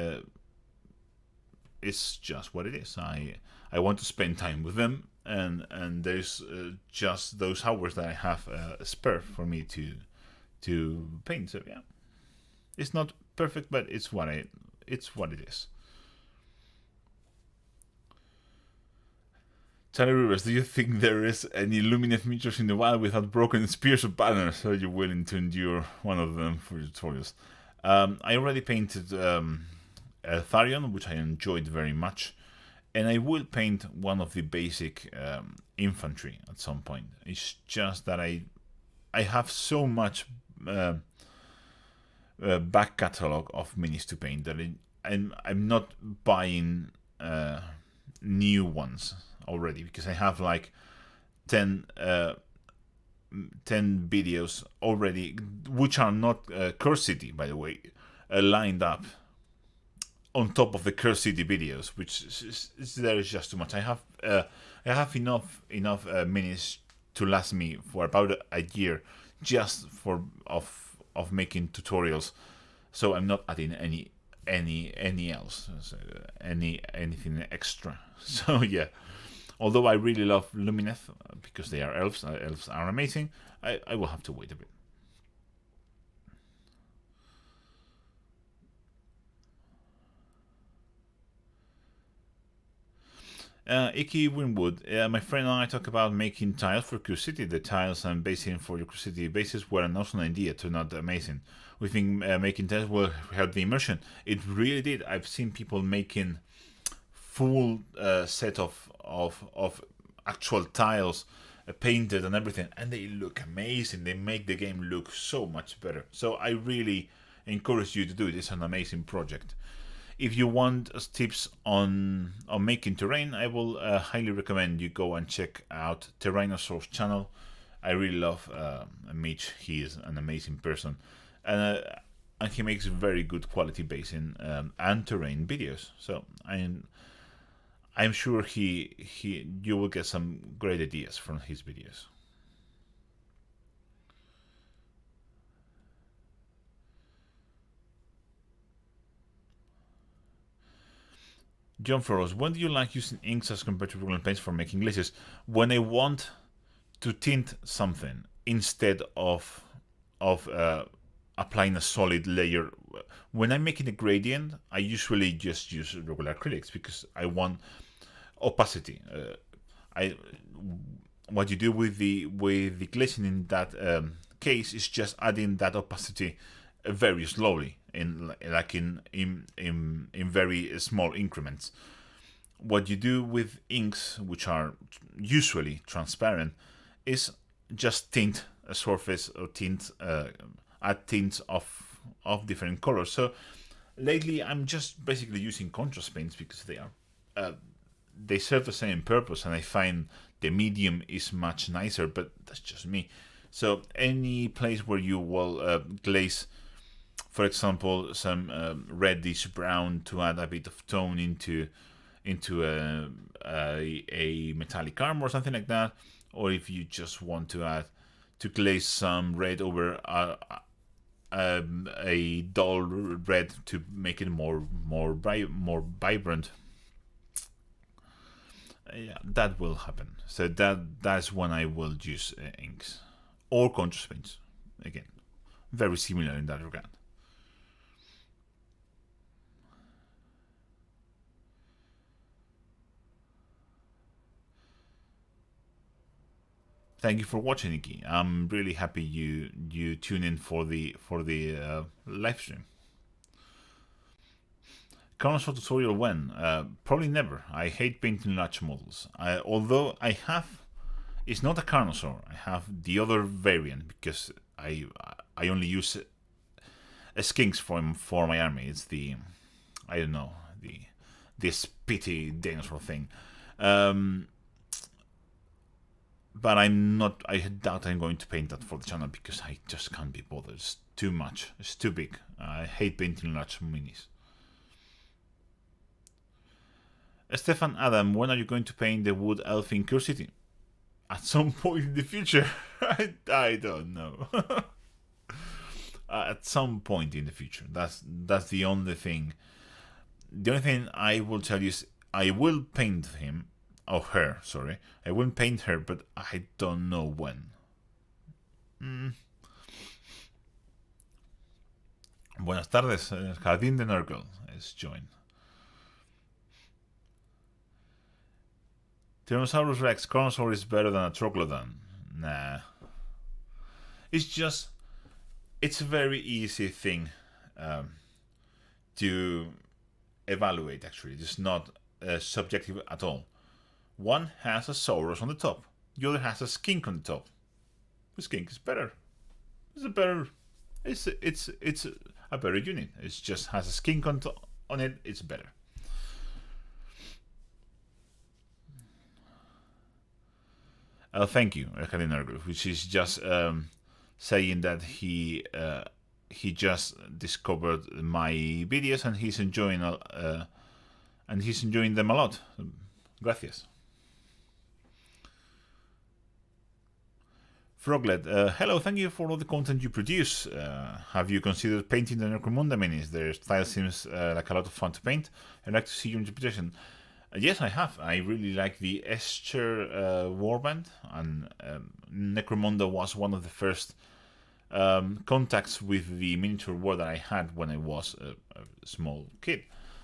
it's just what it is. I want to spend time with them, and there's just those hours that I have spare for me to paint. So yeah, it's not perfect, but it's what it is. Charlie Rivers, do you think there is any Luminous meteors in the wild without broken spears or banners? Are you willing to endure one of them for your tutorials? I already painted Tharion, which I enjoyed very much, and I will paint one of the basic infantry at some point. It's just that I have so much back catalog of minis to paint that I'm not buying new ones already, because I have like 10 videos already, which are not Curse City, by the way, lined up on top of the Curse City videos, which there is just too much. I have enough minis to last me for about a year just of making tutorials, so I'm not adding any else, so anything extra. So yeah, although I really love Luminous because they are elves, elves are amazing, I will have to wait a bit. Icky Winwood, my friend and I talk about making tiles for Q City. The tiles I'm basing for your Q City bases were an awesome idea, turned out amazing. We think making tiles will help the immersion. It really did. I've seen people making full set of actual tiles painted and everything, and they look amazing. They make the game look so much better. So I really encourage you to do it. It's an amazing project. If you want tips on making terrain, I will highly recommend you go and check out Terranosaur's channel. I really love Mitch. He is an amazing person, and and he makes very good quality basing and terrain videos. So I'm sure you will get some great ideas from his videos. John Flores, when do you like using inks as compared to regular paints for making glazes? When I want to tint something instead of applying a solid layer. When I'm making a gradient, I usually just use regular acrylics because I want opacity. What you do with the glazing in that case is just adding that opacity very slowly, in very small increments. What you do with inks, which are usually transparent, is just tint a surface or add tints of different colors. So lately, I'm just basically using contrast paints because they serve the same purpose, and I find the medium is much nicer. But that's just me. So any place where you will glaze, for example, some reddish brown to add a bit of tone into a metallic armor or something like that, or if you just want to glaze some red over a dull red to make it more vibrant, yeah, that will happen. So that's when I will use inks or contrast paints. Again, very similar in that regard. Thank you for watching, Nikki. I'm really happy you tune in for the live stream. Carnosaur tutorial when? Probably never. I hate painting latch models. Although I have, it's not a Carnosaur. I have the other variant because I only use skinks for my army. It's the, I don't know, this Putty dinosaur thing. But I doubt I'm going to paint that for the channel because I just can't be bothered. It's too much. It's too big. I hate painting large minis. Stefan Adam, when are you going to paint the wood elf in Cure City? At some point in the future. I don't know. At some point in the future. That's the only thing. The only thing I will tell you is I will paint him. Oh, her, sorry. I will paint her, but I don't know when. Buenas tardes. Jardín de Nurgle is joined. Tyrannosaurus Rex, Carnosaur is better than a Troglodon. Nah. It's a very easy thing to evaluate, actually. It's not subjective at all. One has a soros on the top. The other has a skink on the top. The skink is better. It's a better unit. It just has a skink on it. It's better. Thank you, Erkalinargul, which is just saying that he just discovered my videos and he's enjoying them a lot. Gracias. Froglet, hello, thank you for all the content you produce. Have you considered painting the Necromunda minis? Their style seems like a lot of fun to paint. I'd like to see your interpretation. Yes, I have. I really like the Escher warband, and Necromunda was one of the first contacts with the miniature war that I had when I was a small kid.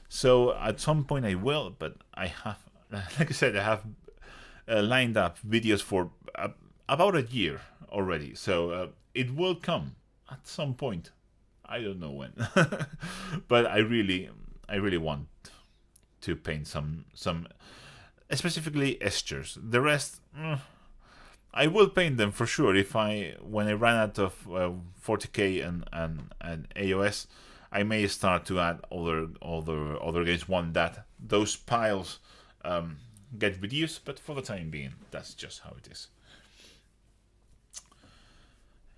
So at some point I will, but I have, like I said, I have lined up videos for about a year already. So it will come at some point. I don't know when, but I really want to paint some specifically Eschers. The rest, I will paint them for sure. When I run out of 40k and AOS, I may start to add other games. One that those piles get reduced, but for the time being, that's just how it is.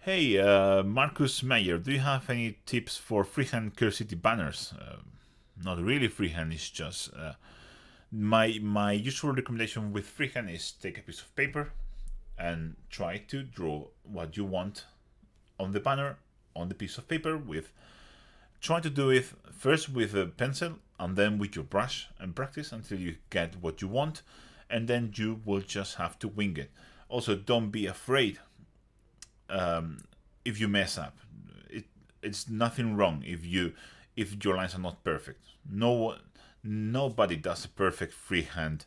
Hey, Marcus Meyer, do you have any tips for freehand Curiosity banners? Not really freehand, it's just my usual recommendation with freehand is take a piece of paper and try to draw what you want on the banner on the piece of paper with try to do it first with a pencil and then with your brush and practice until you get what you want, and then you will just have to wing it. Also, don't be afraid if you mess up. It's nothing wrong if your lines are not perfect. Nobody does a perfect freehand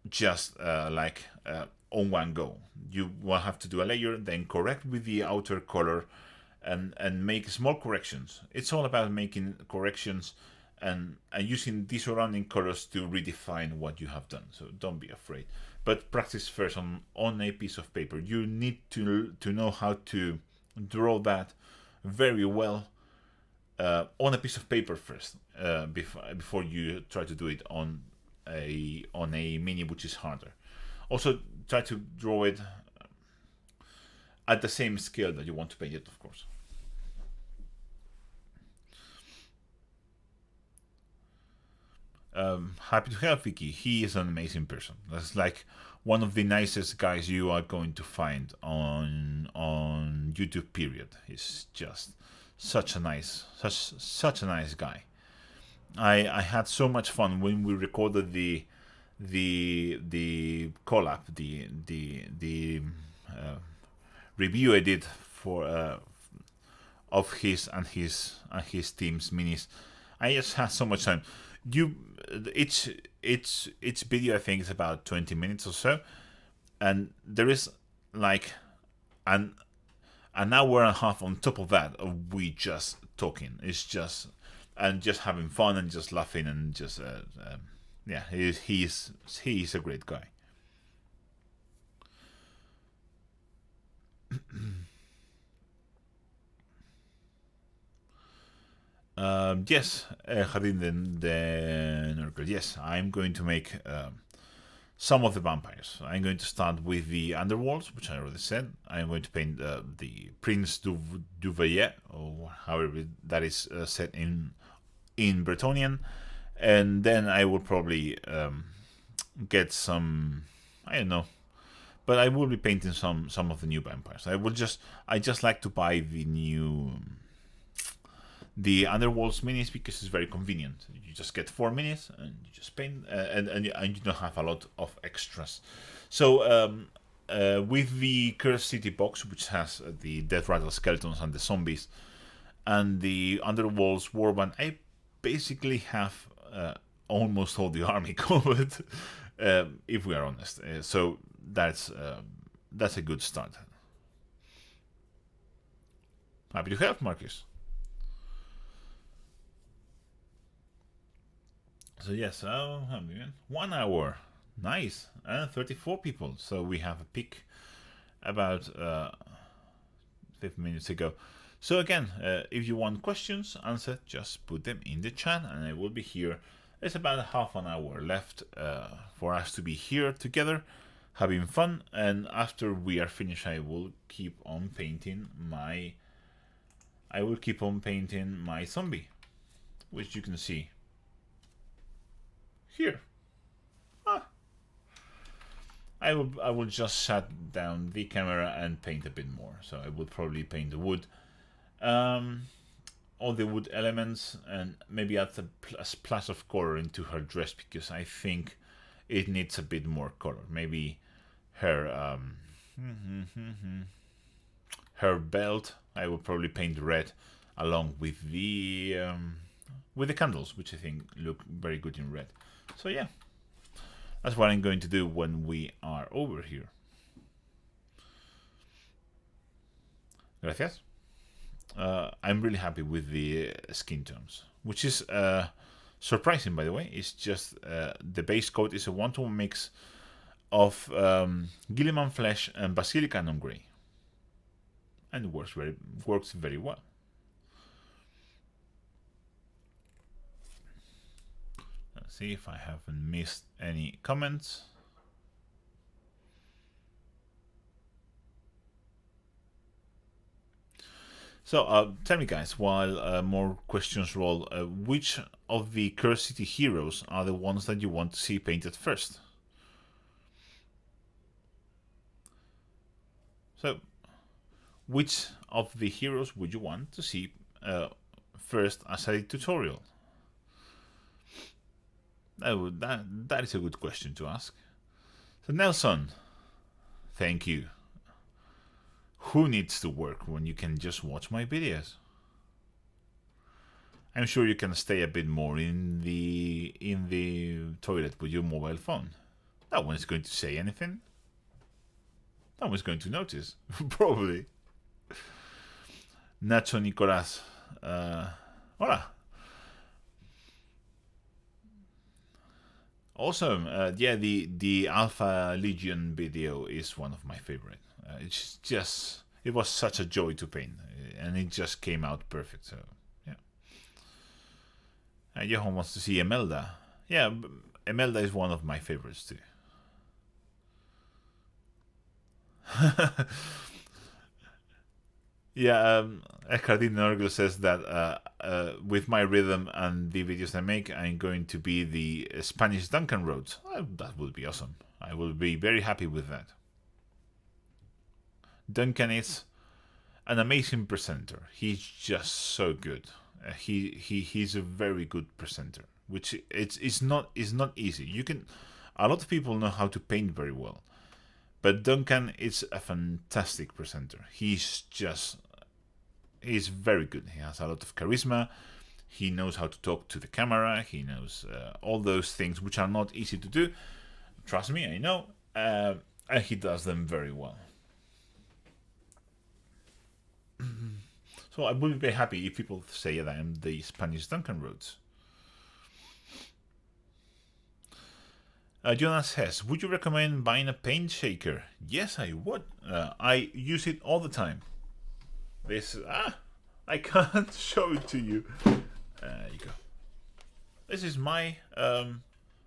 just on one go. You will have to do a layer, then correct with the outer color, and make small corrections. It's all about making corrections and using these surrounding colors to redefine what you have done. So don't be afraid. But practice first on a piece of paper. You need to know how to draw that very well on a piece of paper first before you try to do it on a mini, which is harder. Also, try to draw it at the same scale that you want to paint it, of course. Happy to help Vicky. He is an amazing person. That's like one of the nicest guys you are going to find on YouTube. Period. He's just such a nice guy. I had so much fun when we recorded the collab, the review I did for of his team's minis. I just had so much time. It's video, I think it's about 20 minutes or so, and there is like an hour and a half on top of that of we just talking. It's just and just having fun and just laughing and just yeah, he's a great guy. Yes, Jardín de Nurgle. Yes, I'm going to make some of the vampires. I'm going to start with the underworlds, which I already said. I'm going to paint the Prince du Veillet, or however that is said in Bretonnian, and then I will probably get some. I don't know, but I will be painting some of the new vampires. I just like to buy the Underworlds minis because it's very convenient. You just get 4 minis and you just paint, and you don't have a lot of extras. So with the Cursed City box, which has the Death Rattle skeletons and the zombies, and the Underworlds warband, I basically have almost all the army covered, if we are honest. So that's a good start. Happy to help, Marcus. So yes, 1 hour, nice, and 34 people. So we have a peak about 5 minutes ago. So again, if you want questions answered, just put them in the chat, and I will be here. It's about half an hour left for us to be here together, having fun. And after we are finished, I will keep on painting my zombie, which you can see here. I will just shut down the camera and paint a bit more. So I will probably paint the wood, all the wood elements, and maybe add a splash of color into her dress because I think it needs a bit more color. Maybe her her belt I will probably paint red along with the candles, which I think look very good in red. So yeah, that's what I'm going to do when we are over here. Gracias. I'm really happy with the skin tones, which is surprising, by the way. It's just the base coat is a one-to-one mix of Gilliman flesh and Basilica non grey, and it works very well. Let's see if I haven't missed any comments. So tell me guys, while more questions roll, which of the Curse City heroes are the ones that you want to see painted first? So, which of the heroes would you want to see first as a tutorial? That is a good question to ask. So Nelson, thank you. Who needs to work when you can just watch my videos? I'm sure you can stay a bit more in the toilet with your mobile phone. No one is going to say anything. No one's going to notice. Probably. Nacho Nicolás. Hola. Awesome. Yeah, the Alpha Legion video is one of my favorite. It was such a joy to paint, and it just came out perfect. So yeah. Johan wants to see Emelda. Yeah, Emelda is one of my favorites too. Yeah, Eckhardin Norgel says that with my rhythm and the videos I make, I'm going to be the Spanish Duncan Rhodes. That would be awesome. I will be very happy with that. Duncan is an amazing presenter. He's just so good. He's a very good presenter, which it's not easy. A lot of people know how to paint very well, but Duncan is a fantastic presenter. He's very good. He has a lot of charisma. He knows how to talk to the camera. He knows all those things which are not easy to do. Trust me, I know. And he does them very well. So I would be very happy if people say that I'm the Spanish Duncan Rhodes. Jonas says, would you recommend buying a paint shaker? Yes, I would. I use it all the time. I can't show it to you. There you go. This is my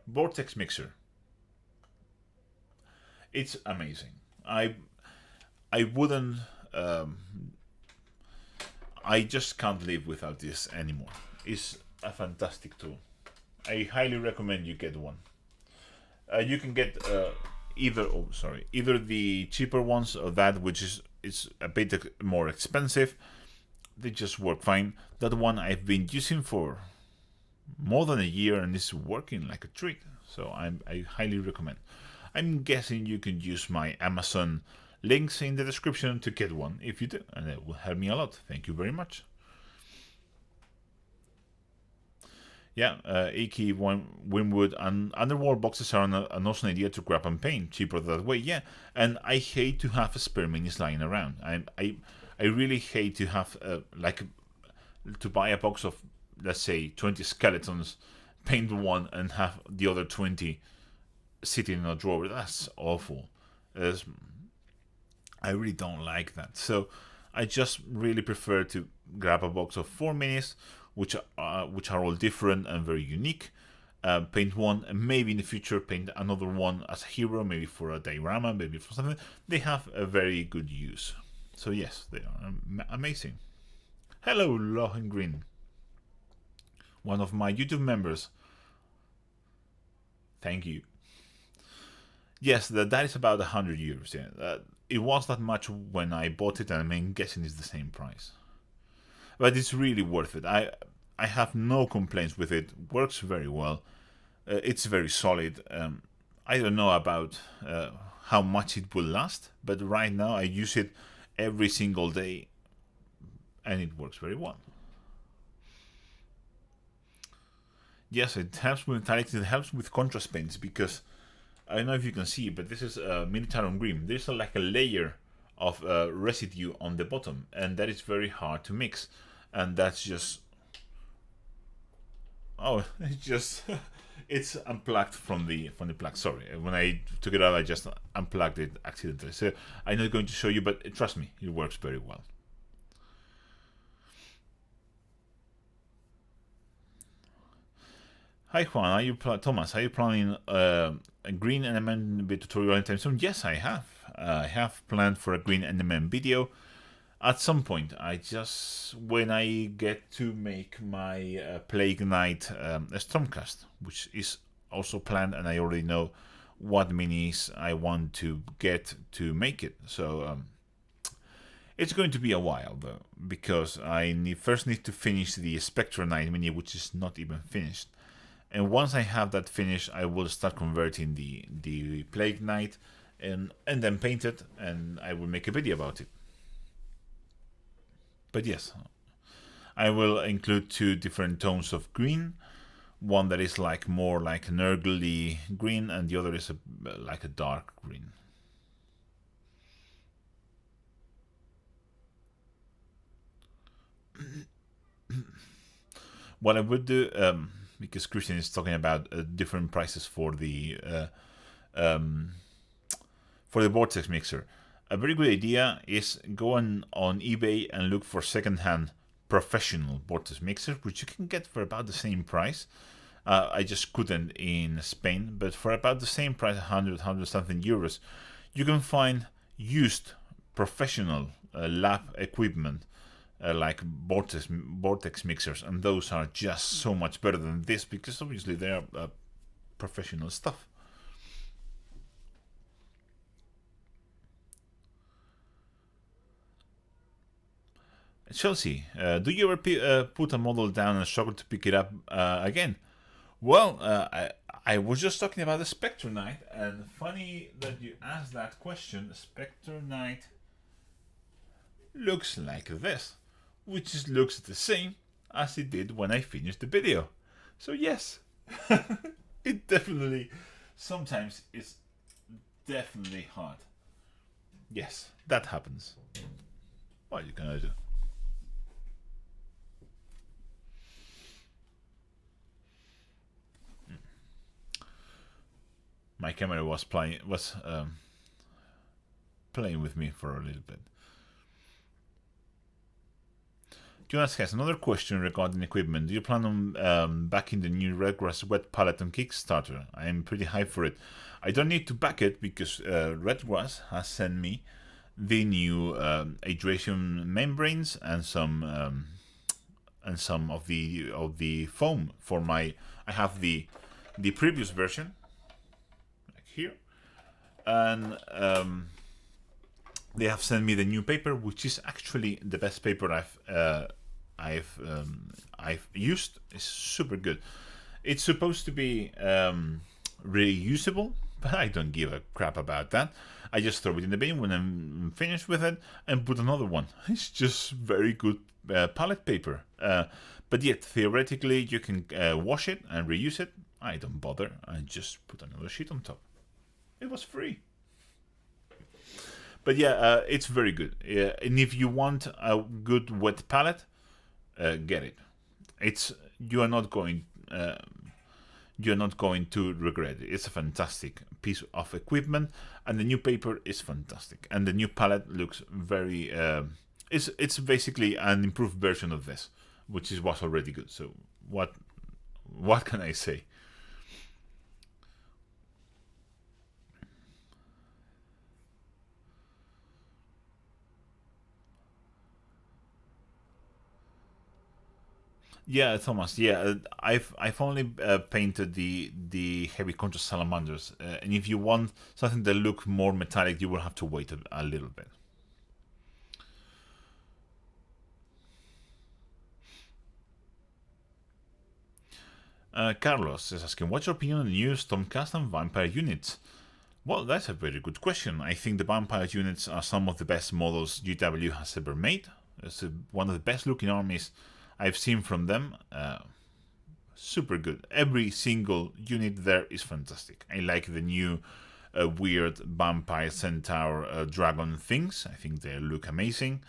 vortex mixer. It's amazing. I wouldn't. I just can't live without this anymore. It's a fantastic tool. I highly recommend you get one. You can get either the cheaper ones or that which is a bit more expensive. They just work fine. That one I've been using for more than a year and it's working like a treat. So I highly recommend. I'm guessing you can use my Amazon links in the description to get one if you do, and it will help me a lot. Thank you very much. Yeah, Iki Winwood and underworld boxes are an awesome idea to grab and paint, cheaper that way. Yeah, and I hate to have spare minis lying around. I really hate to have to buy a box of, let's say, 20 skeletons, paint one, and have the other 20 sitting in a drawer. That's awful. I really don't like that. So I just really prefer to grab a box of 4 minis, which are all different and very unique. Paint one, and maybe in the future paint another one as a hero, maybe for a diorama, maybe for something. They have a very good use. So yes, they are amazing. Hello, Lohengrin, one of my YouTube members. Thank you. Yes, that is about 100 euros. Yeah. It was that much when I bought it, and I'm guessing it's the same price. But it's really worth it. I have no complaints with it. Works very well. It's very solid. I don't know about how much it will last, but right now I use it every single day, and it works very well. Yes, it helps with metallics. It helps with contrast paints because I don't know if you can see, but this is Militarum Green. There's like a layer of residue on the bottom, and that is very hard to mix. And that's just it's unplugged from the plug. Sorry, when I took it out, I just unplugged it accidentally. So I'm not going to show you, but trust me, it works very well. Hi Juan, Thomas? Are you planning a green NMN tutorial anytime soon? Yes, I have. I have planned for a green NMN video. At some point, when I get to make my Plague Knight Stormcast, which is also planned, and I already know what minis I want to get to make it. So it's going to be a while though, because I first need to finish the Spectre Knight mini, which is not even finished. And once I have that finished, I will start converting the Plague Knight and then paint it, and I will make a video about it. But yes, I will include 2 different tones of green. One that is like more like an early green, and the other is like a dark green. What I would do, because Christian is talking about different prices for the vortex mixer. A very good idea is go on eBay and look for second-hand professional vortex mixers, which you can get for about the same price. I just couldn't in Spain, but for about the same price, 100 something euros, you can find used professional lab equipment like vortex mixers, and those are just so much better than this, because obviously they are professional stuff. Chelsea, do you ever put a model down and struggle to pick it up again? Well, I was just talking about the Spectre Knight, and funny that you asked that question. The Spectre Knight looks like this, which just looks the same as it did when I finished the video. So yes, it definitely, sometimes it's definitely hard. Yes, that happens. What are you gonna do? My camera was playing with me for a little bit. Jonas has another question regarding equipment. Do you plan on backing the new Redgrass wet palette on Kickstarter? I am pretty hyped for it. I don't need to back it because Redgrass has sent me the new hydration membranes and some of the foam for my. I have the previous version here, and they have sent me the new paper, which is actually the best paper I've used. It's super good. It's supposed to be reusable, but I don't give a crap about that. I just throw it in the bin when I'm finished with it and put another one. It's just very good palette paper. But yet, theoretically, you can wash it and reuse it. I don't bother. I just put another sheet on top. It was free. But yeah, it's very good. And if you want a good wet palette, get it. You are not going to regret it. It's a fantastic piece of equipment, and the new paper is fantastic. And the new palette looks very. It's basically an improved version of this, which was already good. So what can I say? Yeah, Thomas. Yeah, I've only painted the heavy contrast salamanders, and if you want something that look more metallic, you will have to wait a little bit. Carlos is asking, what's your opinion on the new Stormcast and Vampire units? Well, that's a very good question. I think the Vampire units are some of the best models GW has ever made. It's one of the best looking armies I've seen from them. Super good. Every single unit there is fantastic. I like the new weird vampire centaur dragon things. I think they look amazing.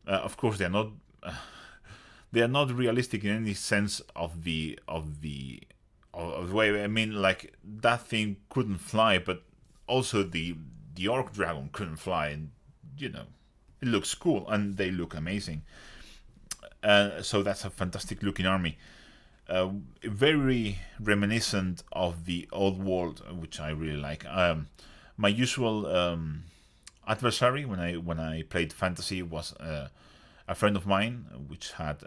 Of course, they are not realistic in any sense of the way. I mean, like that thing couldn't fly, but also the orc dragon couldn't fly, and it looks cool and they look amazing. So that's a fantastic looking army. Very reminiscent of the old world, which I really like. My usual adversary when I played fantasy was a friend of mine, which had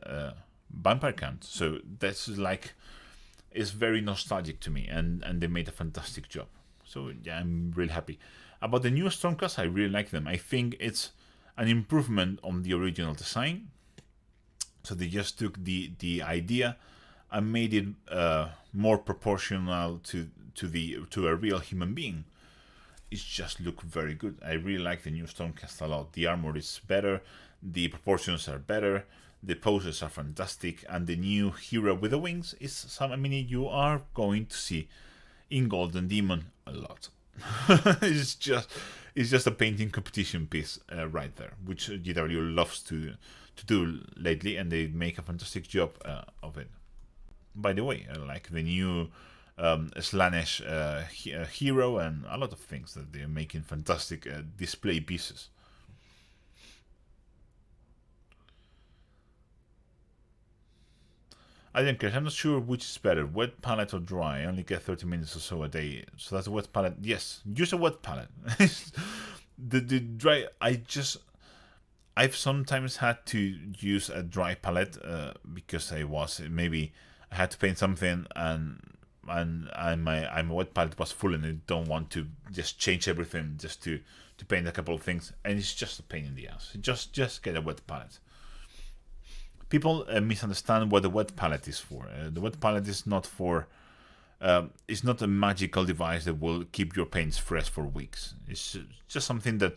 vampire count. So that's like, it's very nostalgic to me, and they made a fantastic job. So yeah, I'm really happy about the new Stormcast. I really like them. I think it's an improvement on the original design. So they just took the idea and made it more proportional to a real human being. It just look very good. I really like the new Stormcast a lot. The armor is better, the proportions are better, the poses are fantastic, and the new hero with the wings is some. I mean, you are going to see in Golden Demon a lot. it's just a painting competition piece right there, which GW loves to do lately, and they make a fantastic job of it. By the way, I like the new Slanesh hero and a lot of things that they're making fantastic display pieces. I don't care. I'm not sure which is better, wet palette or dry. I only get 30 minutes or so a day, so that's a wet palette. Yes, use a wet palette. the dry, I've sometimes had to use a dry palette because maybe I had to paint something and my wet palette was full, and I don't want to just change everything just to paint a couple of things, and it's just a pain in the ass. Just get a wet palette. People misunderstand what the wet palette is for. The wet palette is not for. It's not a magical device that will keep your paints fresh for weeks. It's just something that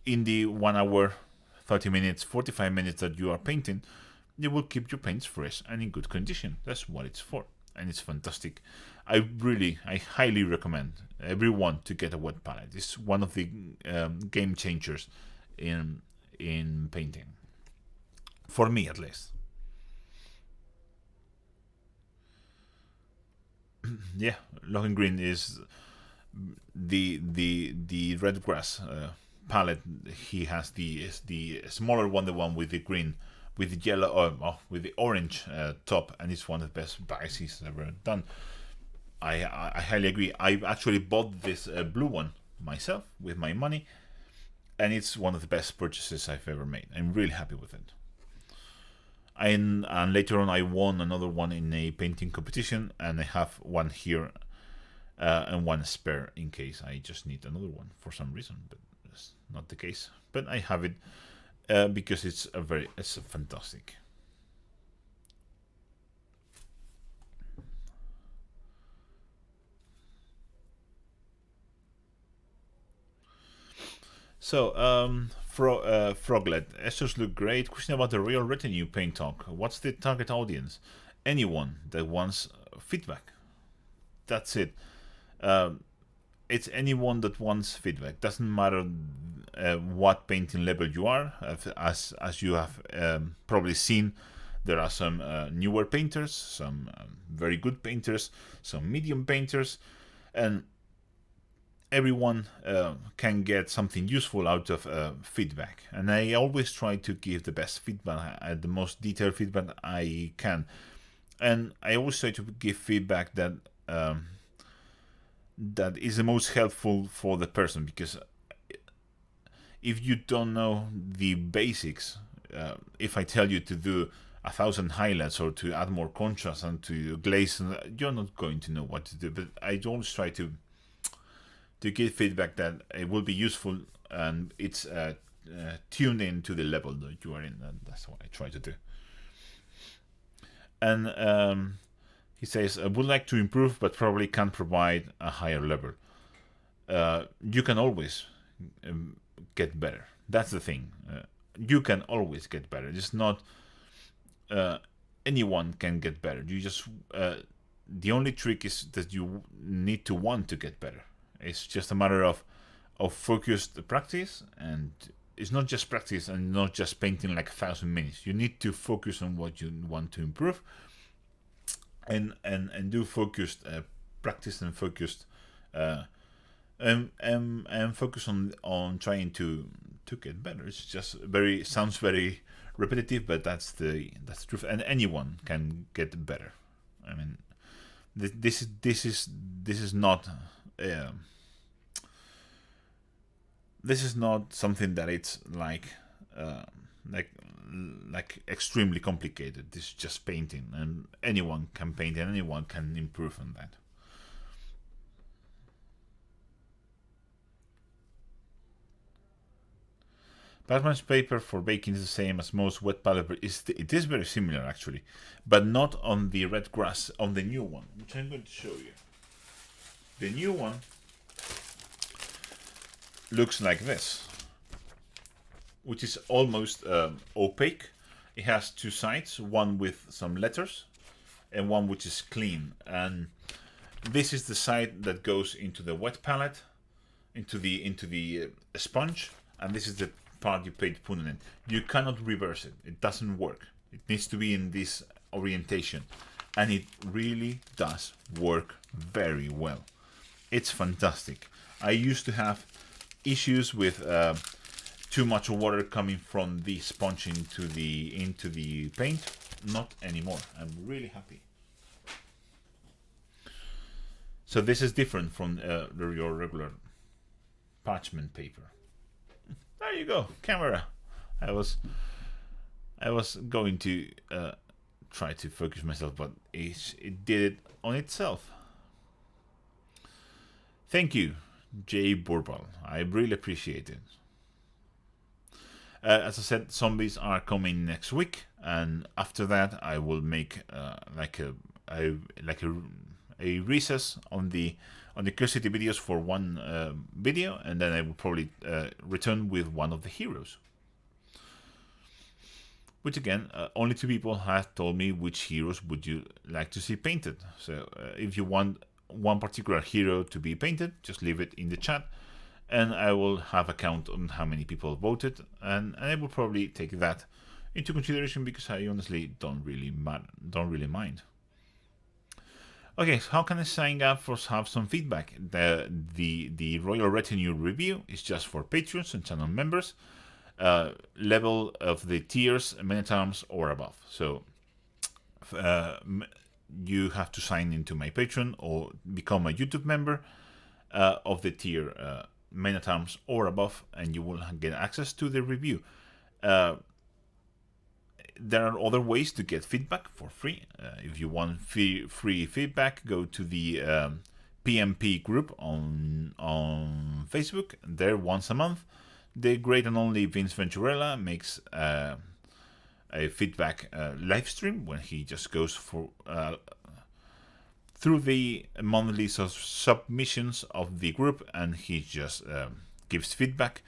in the 1 hour, 30 minutes, 45 minutes that you are painting, it will keep your paints fresh and in good condition. That's what it's for, and it's fantastic. I highly recommend everyone to get a wet palette. It's one of the game changers in painting. For me, at least. Yeah, Logan Green is the red grass palette. He has the smaller one, the one with the green, with the yellow, with the orange top, and it's one of the best buys he's ever done. I highly agree. I actually bought this blue one myself with my money, and it's one of the best purchases I've ever made. I'm really happy with it. And later on I won another one in a painting competition, and I have one here and one spare in case I just need another one for some reason, but that's not the case. But I have it because it's fantastic. So, Froglet, Estos look great. Question about the real retinue paint talk. What's the target audience? Anyone that wants feedback. That's it. It's anyone that wants feedback. Doesn't matter what painting level you are. As you have probably seen, there are some newer painters, some very good painters, some medium painters, and everyone can get something useful out of feedback. And I always try to give the best feedback, the most detailed feedback I can. And I always try to give feedback that that is the most helpful for the person, because if you don't know the basics, if I tell you to do 1,000 highlights or to add more contrast and to glaze, you're not going to know what to do. But I always try to give feedback that it will be useful and it's tuned in to the level that you are in. And that's what I try to do. And he says, I would like to improve, but probably can't provide a higher level. You can always get better. That's the thing. You can always get better. It's not anyone can get better. You just the only trick is that you need to want to get better. It's just a matter of focused practice, and it's not just practice and not just painting like 1,000 minutes. You need to focus on what you want to improve, and do focused practice and focused and focus on trying to get better. It's just sounds very repetitive, but that's the truth. And anyone can get better. I mean, this is not. this is not something that it's uh, like like extremely complicated. This is just painting, and anyone can paint and anyone can improve on that. Parchment paper for baking is the same as most wet pad paper. It is very similar actually, but not on the red grass, on the new one, which I'm going to show you. The new one looks like this, which is almost opaque. It has two sides, one with some letters and one which is clean. And this is the side that goes into the wet palette, into the sponge, and this is the part you paint putting in. You cannot reverse it. It doesn't work. It needs to be in this orientation, and it really does work very well. It's fantastic. I used to have issues with too much water coming from the sponge into the paint. Not anymore. I'm really happy. So this is different from your regular parchment paper. There you go, camera. I was going to try to focus myself, but it did it on itself. Thank you, Jay Burbal. I really appreciate it. As I said, zombies are coming next week, and after that, I will make like a recess on the curiosity videos for one video, and then I will probably return with one of the heroes. Which again, only 2 people have told me which heroes would you like to see painted. So if you want one particular hero to be painted, just leave it in the chat, and I will have a count on how many people voted, and I will probably take that into consideration, because I honestly don't really mind. Okay, so how can I sign up for have some feedback? The Royal Retinue review is just for patrons and channel members. Level of the tiers, men at arms or above. So you have to sign into my Patreon or become a YouTube member of the tier men at arms or above, and you will get access to the review. There are other ways to get feedback for free. If you want free feedback, go to the PMP group on Facebook. There, once a month, the great and only Vince Venturella makes a feedback live stream when he just goes for through the monthly submissions of the group, and he just gives feedback.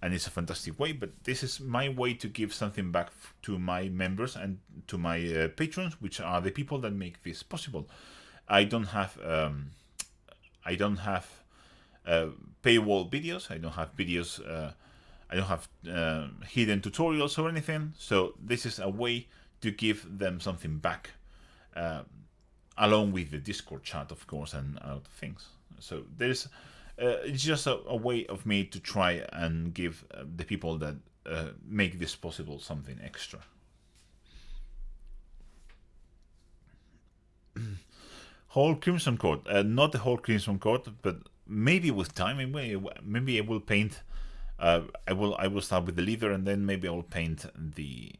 And it's a fantastic way, but this is my way to give something back to my members and to my patrons, which are the people that make this possible. I don't have paywall videos. I don't have videos. I don't have hidden tutorials or anything. So this is a way to give them something back, along with the Discord chat, of course, and other things. So there's. It's just a way of me to try and give the people that make this possible something extra. Whole Crimson Court, not the whole Crimson Court, but maybe with time, maybe I will paint. I will start with the leader, and then maybe I will paint the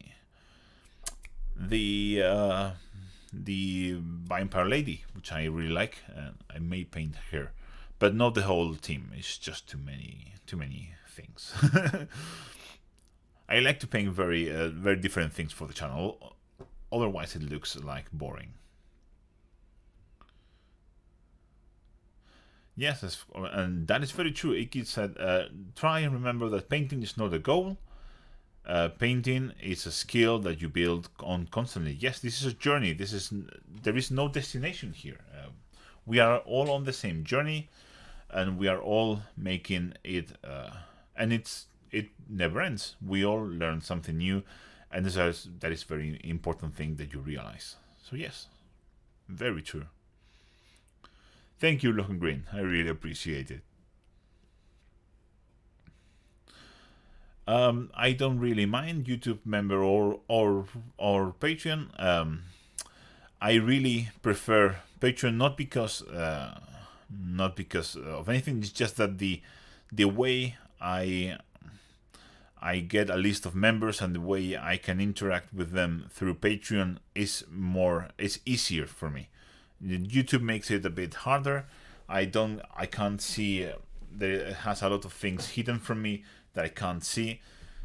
Vampire Lady, which I really like. I may paint her. But not the whole team. It's just too many things. I like to paint very different things for the channel. Otherwise, it looks like boring. Yes, and that is very true. Iki said, try and remember that painting is not a goal. Painting is a skill that you build on constantly. Yes, this is a journey. There is no destination here. We are all on the same journey. And we are all making it, and it never ends. We all learn something new, and that is very important thing that you realize. So yes, very true. Thank you, Logan Green. I really appreciate it. I don't really mind YouTube member or Patreon. I really prefer Patreon, not because of anything. It's just that the way I get a list of members, and the way I can interact with them through Patreon is easier for me. YouTube makes it a bit harder. I can't see. It has a lot of things hidden from me that I can't see.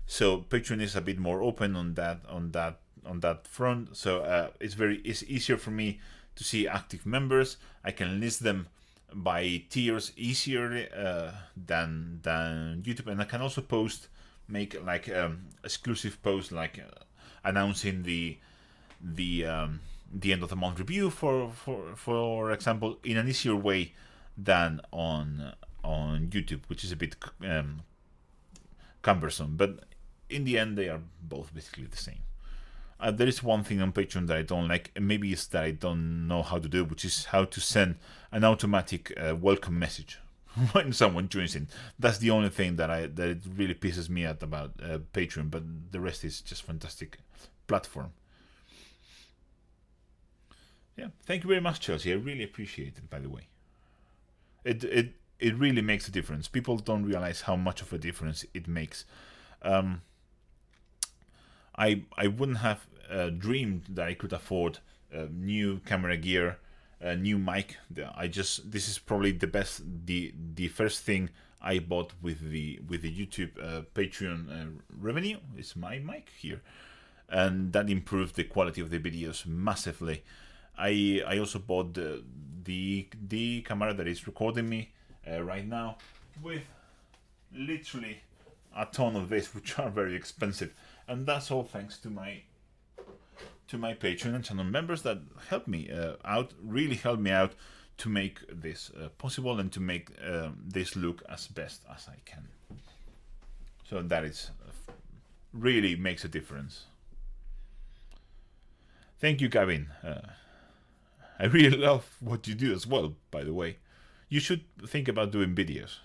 So Patreon is a bit more open on that front. So it's easier for me to see active members. I can list them by tiers easier than YouTube, and I can also make like exclusive posts, like announcing the end of the month review for example, in an easier way than on YouTube, which is a bit cumbersome. But in the end, they are both basically the same. There is one thing on Patreon that I don't like, and maybe it's that I don't know how to do, which is how to send an automatic welcome message when someone joins in. That's the only thing that it really pisses me out about Patreon, but the rest is just fantastic platform. Yeah, thank you very much, Chelsea. I really appreciate it, by the way. It really makes a difference. People don't realize how much of a difference it makes. I wouldn't have dreamed that I could afford new camera gear, new mic. This is probably the first thing I bought with the YouTube Patreon revenue. It's my mic here, and that improved the quality of the videos massively. I also bought the camera that is recording me right now, with literally a ton of this, which are very expensive, and that's all thanks to my Patreon and channel members that helped me really helped me out to make this possible, and to make this look as best as I can. So that is really makes a difference. Thank you, Gavin. I really love what you do as well, by the way. You should think about doing videos.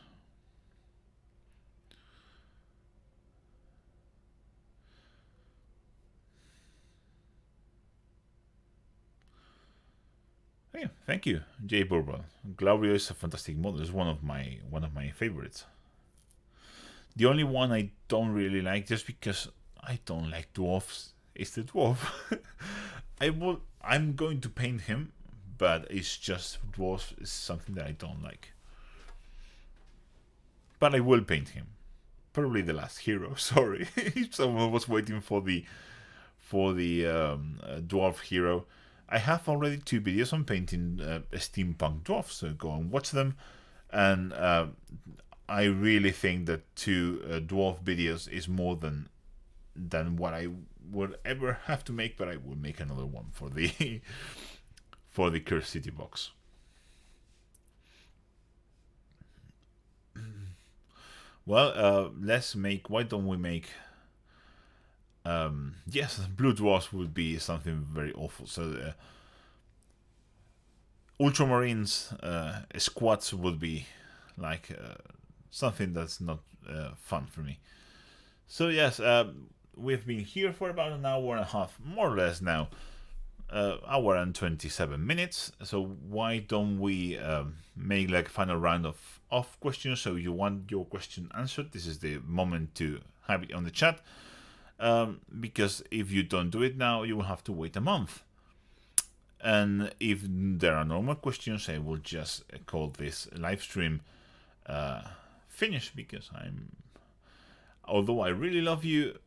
Yeah, thank you, Jay Bourbon. Glaurio is a fantastic model. It's one of my favorites. The only one I don't really like, just because I don't like dwarfs, is the dwarf. I'm going to paint him, but it's just dwarf is something that I don't like. But I will paint him. Probably the last hero. Sorry, if someone was waiting for the dwarf hero. I have already 2 videos on painting steampunk dwarfs, so go and watch them. And I really think that 2 dwarf videos is more than what I would ever have to make, but I will make another one for the for the Curse City box. Well, why don't we make yes, blue dwarfs would be something very awful. So ultramarines squats would be like something that's not fun for me. So yes, we've been here for about an hour and a half, more or less now. Hour and 27 minutes. So why don't we make like a final round of questions? So you want your question answered, this is the moment to have it on the chat. Because if you don't do it now, you will have to wait a month. And if there are no more questions, I will just call this live stream finished, because although I really love you,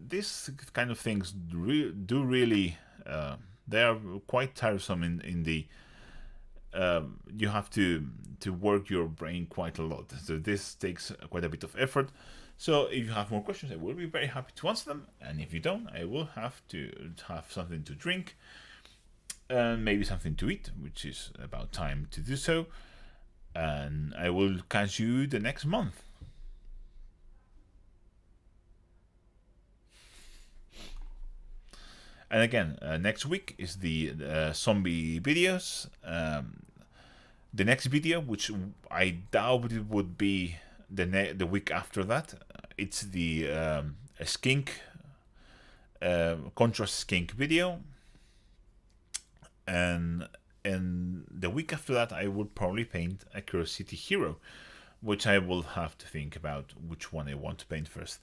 this kind of things do really they are quite tiresome in the you have to work your brain quite a lot, so this takes quite a bit of effort. So if you have more questions, I will be very happy to answer them, and if you don't, I will have to have something to drink and maybe something to eat, which is about time to do so, and I will catch you the next month. And again, next week is the zombie videos. The next video, which I doubt it would be the week after that, it's the skink contrast skink video, and the week after that I would probably paint a Curse City hero. which I will have to think about which one I want to paint first.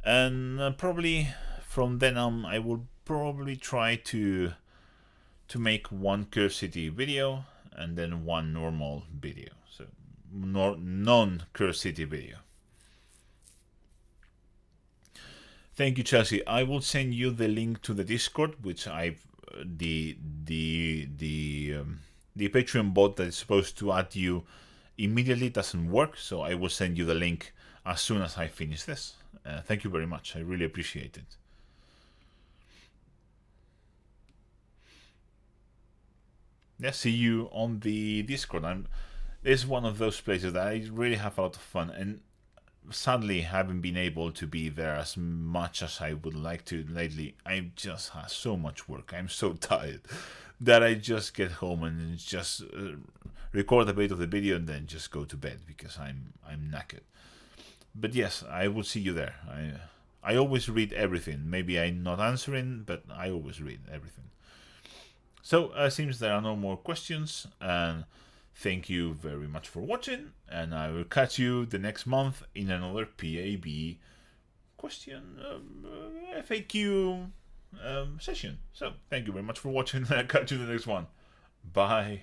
And probably from then on, I will probably try to make one Curve City video and then one normal video. So non-Curve City video. Thank you, Chelsea. I will send you the link to the Discord, which I've the Patreon bot that is supposed to add you immediately doesn't work, so I will send you the link as soon as I finish this. Thank you very much. I really appreciate it. Yeah, see you on the Discord. It's one of those places that I really have a lot of fun, and sadly haven't been able to be there as much as I would like to lately. I just have so much work. I'm so tired that I just get home and just record a bit of the video and then just go to bed because I'm knackered. But yes, I will see you there. I always read everything. Maybe I'm not answering, but I always read everything. So seems there are no more questions, and thank you very much for watching, and I will catch you the next month in another P.A.B. question FAQ session. So thank you very much for watching, and I'll catch you in the next one. Bye.